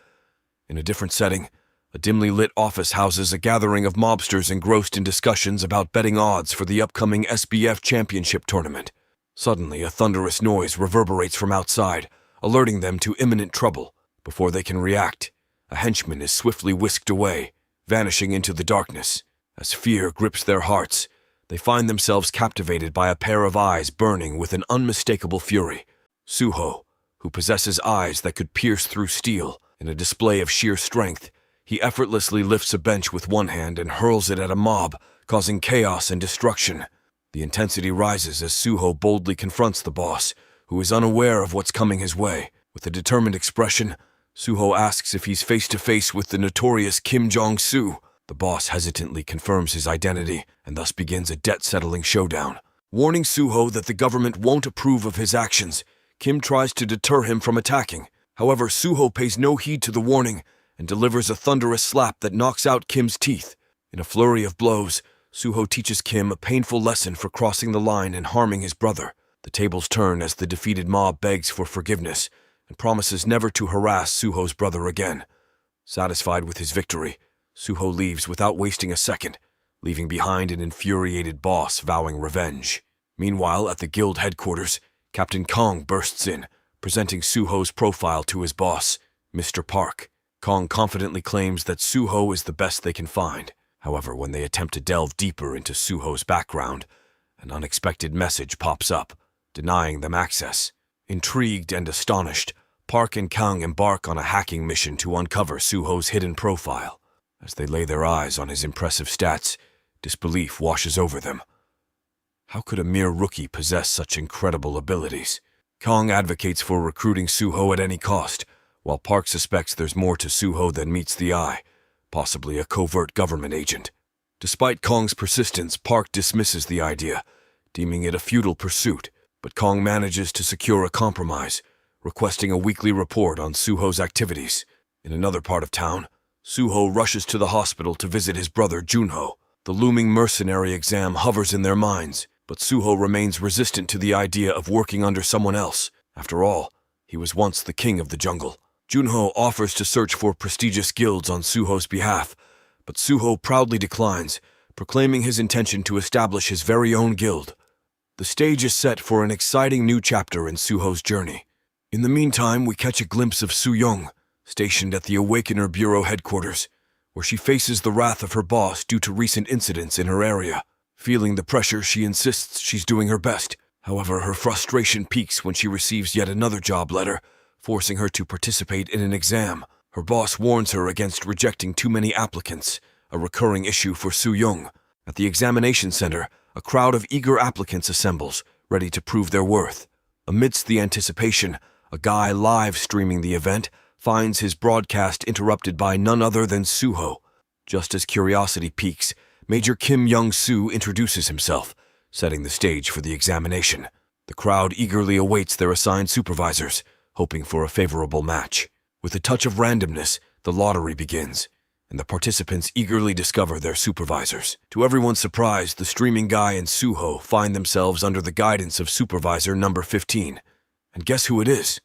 Speaker 2: In a different setting, a dimly lit office houses a gathering of mobsters engrossed in discussions about betting odds for the upcoming SBF Championship tournament. Suddenly, a thunderous noise reverberates from outside, alerting them to imminent trouble. Before they can react, a henchman is swiftly whisked away, vanishing into the darkness. As fear grips their hearts, they find themselves captivated by a pair of eyes burning with an unmistakable fury. Suho, who possesses eyes that could pierce through steel, in a display of sheer strength, he effortlessly lifts a bench with one hand and hurls it at a mob, causing chaos and destruction. The intensity rises as Suho boldly confronts the boss, who is unaware of what's coming his way. With a determined expression, Suho asks if he's face-to-face with the notorious Kim Jong-soo. The boss hesitantly confirms his identity and thus begins a debt-settling showdown. Warning Suho that the government won't approve of his actions, Kim tries to deter him from attacking. However, Suho pays no heed to the warning and delivers a thunderous slap that knocks out Kim's teeth. In a flurry of blows, Suho teaches Kim a painful lesson for crossing the line and harming his brother. The tables turn as the defeated mob begs for forgiveness and promises never to harass Suho's brother again. Satisfied with his victory, Suho leaves without wasting a second, leaving behind an infuriated boss vowing revenge. Meanwhile, at the guild headquarters, Captain Kong bursts in, presenting Suho's profile to his boss, Mr. Park. Kong confidently claims that Suho is the best they can find. However, when they attempt to delve deeper into Suho's background, an unexpected message pops up, denying them access. Intrigued and astonished, Park and Kang embark on a hacking mission to uncover Suho's hidden profile. As they lay their eyes on his impressive stats, disbelief washes over them. How could a mere rookie possess such incredible abilities? Kong advocates for recruiting Suho at any cost, while Park suspects there's more to Suho than meets the eye, possibly a covert government agent. Despite Kong's persistence, Park dismisses the idea, deeming it a futile pursuit, but Kong manages to secure a compromise, requesting a weekly report on Suho's activities. In another part of town, Suho rushes to the hospital to visit his brother Junho. The looming mercenary exam hovers in their minds, but Suho remains resistant to the idea of working under someone else. After all, he was once the king of the jungle. Junho offers to search for prestigious guilds on Suho's behalf, but Suho proudly declines, proclaiming his intention to establish his very own guild. The stage is set for an exciting new chapter in Suho's journey. In the meantime, we catch a glimpse of Soo-young, stationed at the Awakener Bureau headquarters, where she faces the wrath of her boss due to recent incidents in her area. Feeling the pressure, she insists she's doing her best. However, her frustration peaks when she receives yet another job letter, forcing her to participate in an exam. Her boss warns her against rejecting too many applicants, a recurring issue for Soo-young. At the examination center, a crowd of eager applicants assembles, ready to prove their worth. Amidst the anticipation, a guy live streaming the event finds his broadcast interrupted by none other than Soo-ho. Just as curiosity peaks, Major Kim Young-soo introduces himself, setting the stage for the examination. The crowd eagerly awaits their assigned supervisors, hoping for a favorable match. With a touch of randomness, the lottery begins, and the participants eagerly discover their supervisors. To everyone's surprise, the streaming guy and Soo-ho find themselves under the guidance of supervisor number 15. And guess who it is?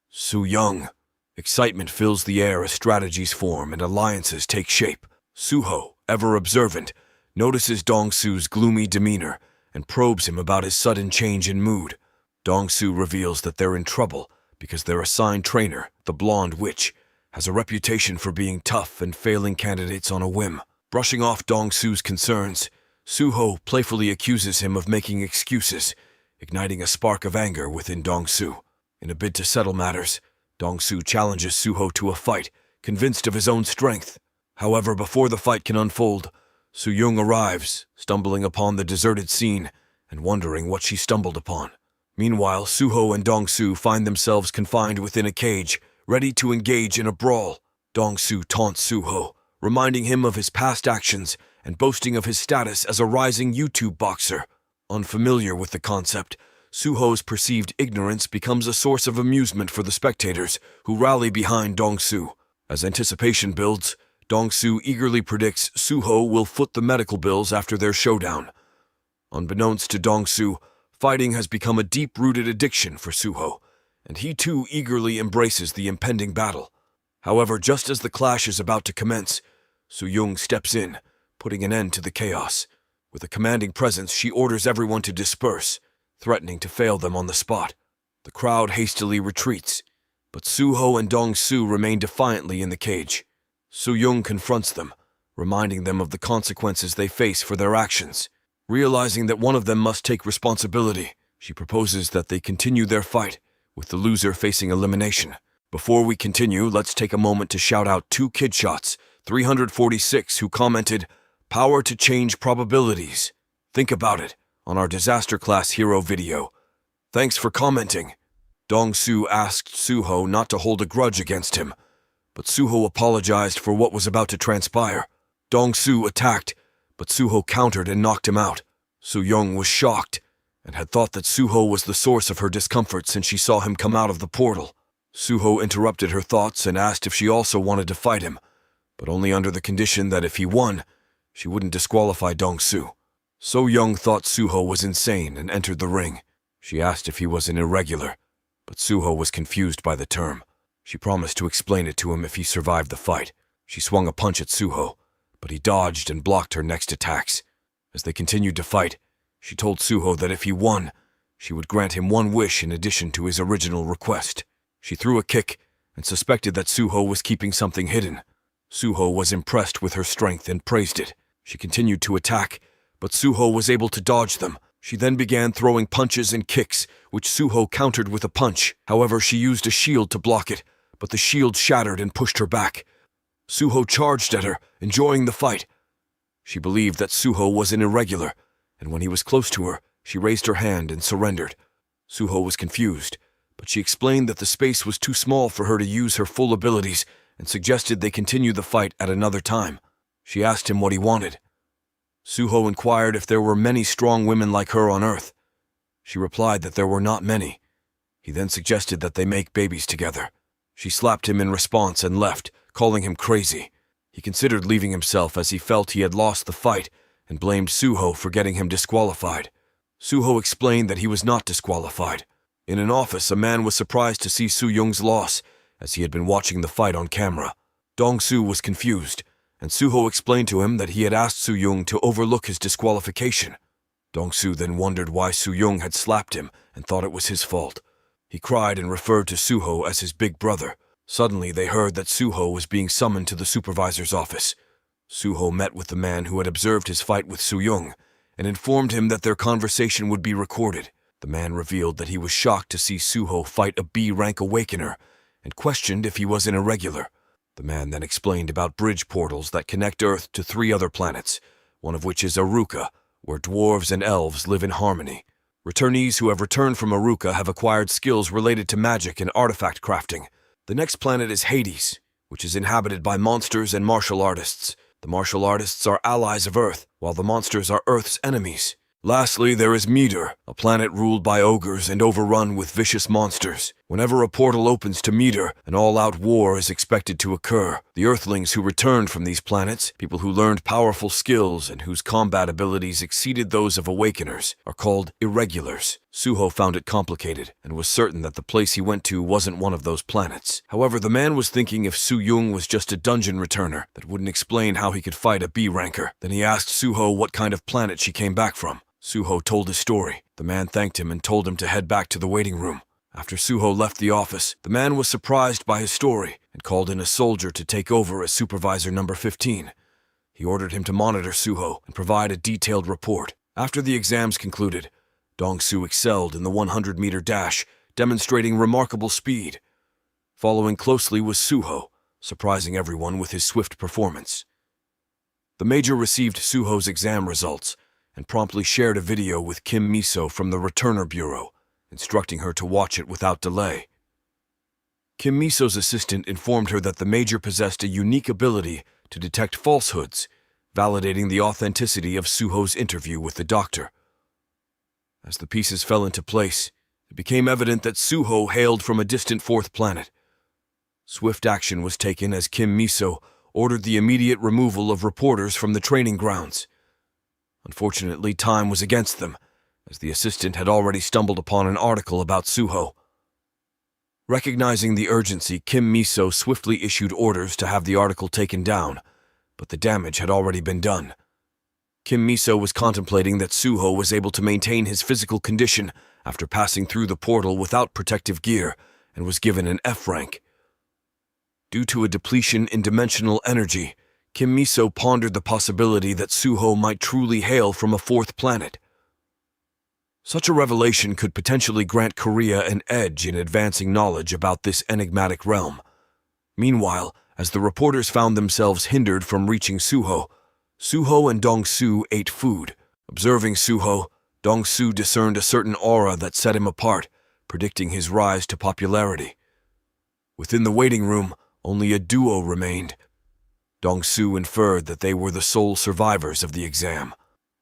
Speaker 2: Soo-young. Excitement fills the air as strategies form and alliances take shape. Soo-ho, ever observant, notices Dong-soo's gloomy demeanor and probes him about his sudden change in mood. Dong-soo reveals that they're in trouble because their assigned trainer, the blonde witch, has a reputation for being tough and failing candidates on a whim. Brushing off Dong-soo's concerns, Soo-ho playfully accuses him of making excuses, igniting a spark of anger within Dong-soo. In a bid to settle matters, Dong-soo challenges Soo-ho to a fight, convinced of his own strength. However, before the fight can unfold, Soo-young arrives, stumbling upon the deserted scene and wondering what she stumbled upon. Meanwhile, Soo-ho and Dong-soo find themselves confined within a cage, ready to engage in a brawl. Dong-soo taunts Soo-ho, reminding him of his past actions and boasting of his status as a rising YouTube boxer. Unfamiliar with the concept, Soo-ho's perceived ignorance becomes a source of amusement for the spectators, who rally behind Dong-soo. As anticipation builds, Dong-soo eagerly predicts Soo-ho will foot the medical bills after their showdown. Unbeknownst to Dong-soo, fighting has become a deep-rooted addiction for Soo-ho, and he too eagerly embraces the impending battle. However, just as the clash is about to commence, Soo-young steps in, putting an end to the chaos. With a commanding presence, she orders everyone to disperse, threatening to fail them on the spot. The crowd hastily retreats, but Soo-ho and Dong-soo remain defiantly in the cage. Soo-young confronts them, reminding them of the consequences they face for their actions. Realizing that one of them must take responsibility, she proposes that they continue their fight, with the loser facing elimination. Before we continue, let's take a moment to shout out 2KidShots 346 who commented, "Power to change probabilities." Think about it, on our Disaster Class Hero video. Thanks for commenting. Dong-soo asked Soo-ho not to hold a grudge against him, but Soo-ho apologized for what was about to transpire. Dong-soo attacked, but Soo-ho countered and knocked him out. Soo-young was shocked, and had thought that Soo-ho was the source of her discomfort since she saw him come out of the portal. Soo-ho interrupted her thoughts and asked if she also wanted to fight him, but only under the condition that if he won, she wouldn't disqualify Dong-soo. Soo-young thought Soo-ho was insane and entered the ring. She asked if he was an irregular, but Soo-ho was confused by the term. She promised to explain it to him if he survived the fight. She swung a punch at Soo-ho, but he dodged and blocked her next attacks. As they continued to fight, she told Soo-ho that if he won, she would grant him one wish in addition to his original request. She threw a kick and suspected that Soo-ho was keeping something hidden. Soo-ho was impressed with her strength and praised it. She continued to attack, but Soo-ho was able to dodge them. She then began throwing punches and kicks, which Soo-ho countered with a punch. However, she used a shield to block it, but the shield shattered and pushed her back. Soo-ho charged at her, enjoying the fight. She believed that Soo-ho was an irregular, and when he was close to her, she raised her hand and surrendered. Soo-ho was confused, but she explained that the space was too small for her to use her full abilities and suggested they continue the fight at another time. She asked him what he wanted. Soo-ho inquired if there were many strong women like her on Earth. She replied that there were not many. He then suggested that they make babies together. She slapped him in response and left, calling him crazy. He considered leaving himself as he felt he had lost the fight and blamed Soo-ho for getting him disqualified. Soo-ho explained that he was not disqualified. In an office, a man was surprised to see Soo-young's loss, as he had been watching the fight on camera. Dong-soo was confused, and Soo-ho explained to him that he had asked Soo-young to overlook his disqualification. Dong-soo then wondered why Soo-young had slapped him and thought it was his fault. He cried and referred to Suho as his big brother. Suddenly, they heard that Suho was being summoned to the supervisor's office. Suho met with the man who had observed his fight with Soo-young and informed him that their conversation would be recorded. The man revealed that he was shocked to see Suho fight a B-rank awakener and questioned if he was an irregular. The man then explained about bridge portals that connect Earth to 3 other planets, one of which is Aruka, where dwarves and elves live in harmony. Returnees who have returned from Aruka have acquired skills related to magic and artifact crafting. The next planet is Hades, which is inhabited by monsters and martial artists. The martial artists are allies of Earth, while the monsters are Earth's enemies. Lastly, there is Meter, a planet ruled by ogres and overrun with vicious monsters. Whenever a portal opens to Meter, an all-out war is expected to occur. The Earthlings who returned from these planets, people who learned powerful skills and whose combat abilities exceeded those of Awakeners, are called Irregulars. Suho found it complicated and was certain that the place he went to wasn't one of those planets. However, the man was thinking if Soo-young was just a dungeon returner, that wouldn't explain how he could fight a B-ranker. Then he asked Suho what kind of planet she came back from. Suho told his story. The man thanked him and told him to head back to the waiting room. After Suho left the office, the man was surprised by his story and called in a soldier to take over as supervisor number 15. He ordered him to monitor Suho and provide a detailed report. After the exams concluded, Dong-su excelled in the 100-meter dash, demonstrating remarkable speed. Following closely was Suho, surprising everyone with his swift performance. The major received Suho's exam results and promptly shared a video with Kim Miso from the Returner Bureau, instructing her to watch it without delay. Kim Miso's assistant informed her that the major possessed a unique ability to detect falsehoods, validating the authenticity of Suho's interview with the doctor. As the pieces fell into place, it became evident that Suho hailed from a distant 4th planet. Swift action was taken as Kim Miso ordered the immediate removal of reporters from the training grounds. Unfortunately, time was against them, as the assistant had already stumbled upon an article about Suho. Recognizing the urgency, Kim Miso swiftly issued orders to have the article taken down, but the damage had already been done. Kim Miso was contemplating that Suho was able to maintain his physical condition after passing through the portal without protective gear and was given an F rank. Due to a depletion in dimensional energy, Kim Miso pondered the possibility that Suho might truly hail from a 4th planet. Such a revelation could potentially grant Korea an edge in advancing knowledge about this enigmatic realm. Meanwhile, as the reporters found themselves hindered from reaching Suho and Dong-su ate food. Observing Suho, Dong-su discerned a certain aura that set him apart, predicting his rise to popularity. Within the waiting room, only a duo remained. Dong-su inferred that they were the sole survivors of the exam.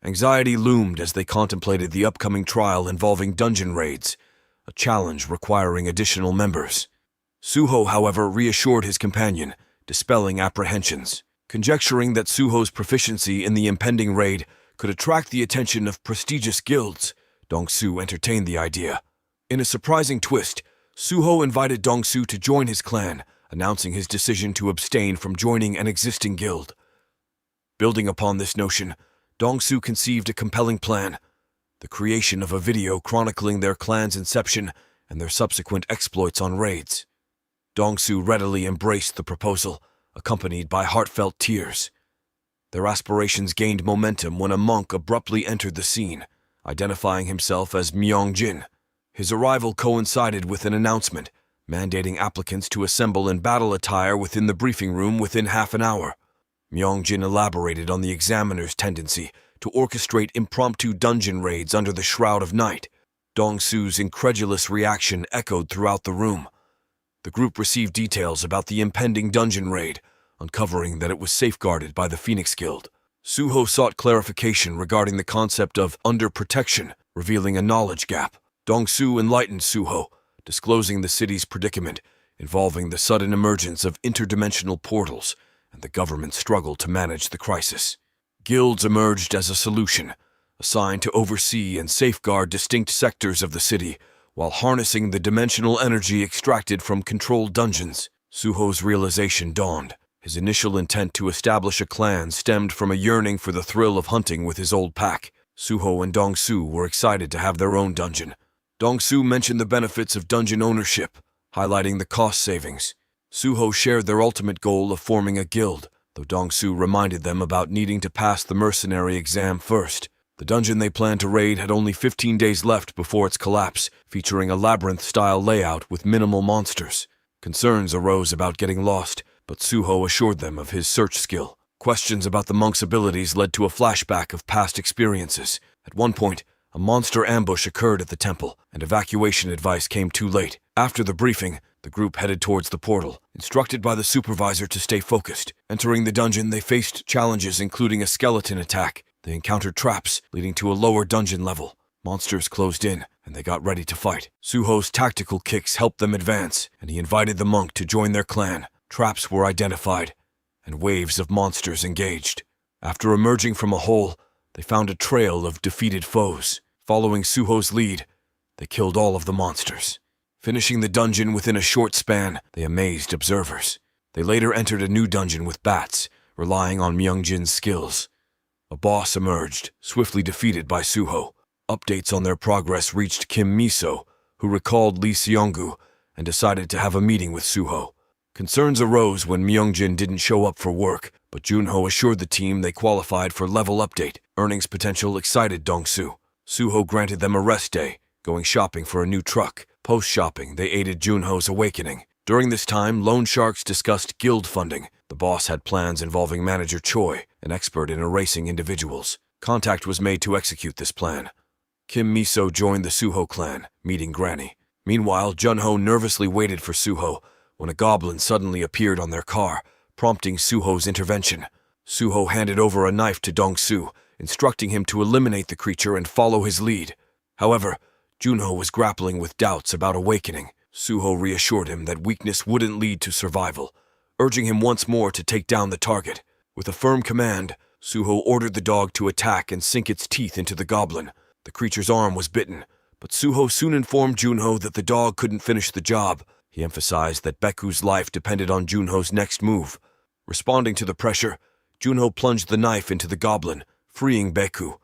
Speaker 2: Anxiety loomed as they contemplated the upcoming trial involving dungeon raids, a challenge requiring additional members. Suho, however, reassured his companion, dispelling apprehensions. Conjecturing that Suho's proficiency in the impending raid could attract the attention of prestigious guilds, Dong-su entertained the idea. In a surprising twist, Suho invited Dong-su to join his clan, announcing his decision to abstain from joining an existing guild. Building upon this notion, Dong-su conceived a compelling plan, the creation of a video chronicling their clan's inception and their subsequent exploits on raids. Dong-su readily embraced the proposal, accompanied by heartfelt tears. Their aspirations gained momentum when a monk abruptly entered the scene, identifying himself as Myong-jin. His arrival coincided with an announcement, mandating applicants to assemble in battle attire within the briefing room within half an hour. Myong-jin elaborated on the examiner's tendency to orchestrate impromptu dungeon raids under the shroud of night. Dong-su's incredulous reaction echoed throughout the room. The group received details about the impending dungeon raid, uncovering that it was safeguarded by the Phoenix Guild. Suho sought clarification regarding the concept of under protection, revealing a knowledge gap. Dong-su enlightened Suho, disclosing the city's predicament, involving the sudden emergence of interdimensional portals and the government's struggle to manage the crisis. Guilds emerged as a solution, assigned to oversee and safeguard distinct sectors of the city, while harnessing the dimensional energy extracted from controlled dungeons. Suho's realization dawned. His initial intent to establish a clan stemmed from a yearning for the thrill of hunting with his old pack. Suho and Dong-su were excited to have their own dungeon. Dong-Su mentioned the benefits of dungeon ownership, highlighting the cost savings. Suho shared their ultimate goal of forming a guild, though Dong-Su reminded them about needing to pass the mercenary exam first. The dungeon they planned to raid had only 15 days left before its collapse, featuring a labyrinth-style layout with minimal monsters. Concerns arose about getting lost, but Suho assured them of his search skill. Questions about the monk's abilities led to a flashback of past experiences. At one point, a monster ambush occurred at the temple, and evacuation advice came too late. After the briefing, the group headed towards the portal, instructed by the supervisor to stay focused. Entering the dungeon, they faced challenges including a skeleton attack. They encountered traps, leading to a lower dungeon level. Monsters closed in, and they got ready to fight. Suho's tactical kicks helped them advance, and he invited the monk to join their clan. Traps were identified, and waves of monsters engaged. After emerging from a hole, they found a trail of defeated foes. Following Suho's lead, they killed all of the monsters. Finishing the dungeon within a short span, they amazed observers. They later entered a new dungeon with bats, relying on Myungjin's skills. A boss emerged, swiftly defeated by Suho. Updates on their progress reached Kim Miso, who recalled Lee Seonggu and decided to have a meeting with Suho. Concerns arose when Myungjin didn't show up for work, but Junho assured the team they qualified for level update. Earnings potential excited Dong-Su. Suho granted them a rest day, going shopping for a new truck. Post-shopping, they aided Junho's awakening. During this time, loan sharks discussed guild funding. The boss had plans involving manager Choi, an expert in erasing individuals. Contact was made to execute this plan. Kim Miso joined the Suho clan, meeting Granny. Meanwhile, Junho nervously waited for Suho when a goblin suddenly appeared on their car, prompting Suho's intervention. Suho handed over a knife to Dong-Su, instructing him to eliminate the creature and follow his lead. However, Junho was grappling with doubts about awakening. Suho reassured him that weakness wouldn't lead to survival, urging him once more to take down the target. With a firm command, Suho ordered the dog to attack and sink its teeth into the goblin. The creature's arm was bitten, but Suho soon informed Junho that the dog couldn't finish the job. He emphasized that Beku's life depended on Junho's next move. Responding to the pressure, Junho plunged the knife into the goblin, freeing Beku.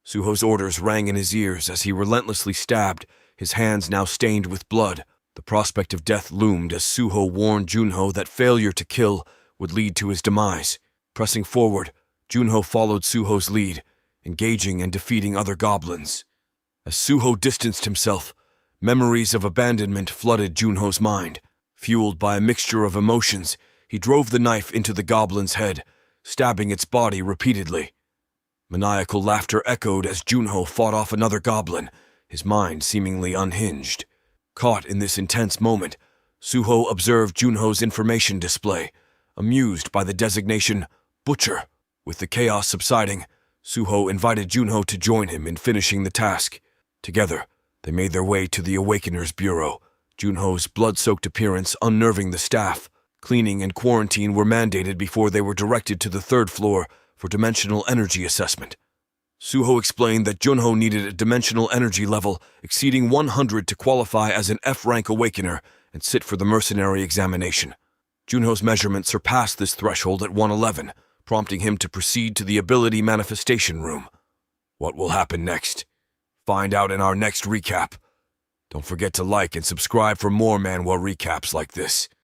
Speaker 2: Suho's orders rang in his ears as he relentlessly stabbed, his hands now stained with blood. The prospect of death loomed as Suho warned Junho that failure to kill would lead to his demise. Pressing forward, Junho followed Suho's lead, engaging and defeating other goblins. As Suho distanced himself, memories of abandonment flooded Junho's mind. Fueled by a mixture of emotions, he drove the knife into the goblin's head, stabbing its body repeatedly. Maniacal laughter echoed as Junho fought off another goblin, his mind seemingly unhinged. Caught in this intense moment, Suho observed Junho's information display, amused by the designation Butcher. With the chaos subsiding, Suho invited Junho to join him in finishing the task. Together, they made their way to the Awakener's bureau, Junho's blood-soaked appearance unnerving the staff. Cleaning and quarantine were mandated before they were directed to the third floor for dimensional energy assessment. Suho explained that Junho needed a dimensional energy level exceeding 100 to qualify as an F-rank Awakener and sit for the mercenary examination. Junho's measurement surpassed this threshold at 111, prompting him to proceed to the ability manifestation room. What will happen next? Find out in our next recap. Don't forget to like and subscribe for more Manhwa recaps like this.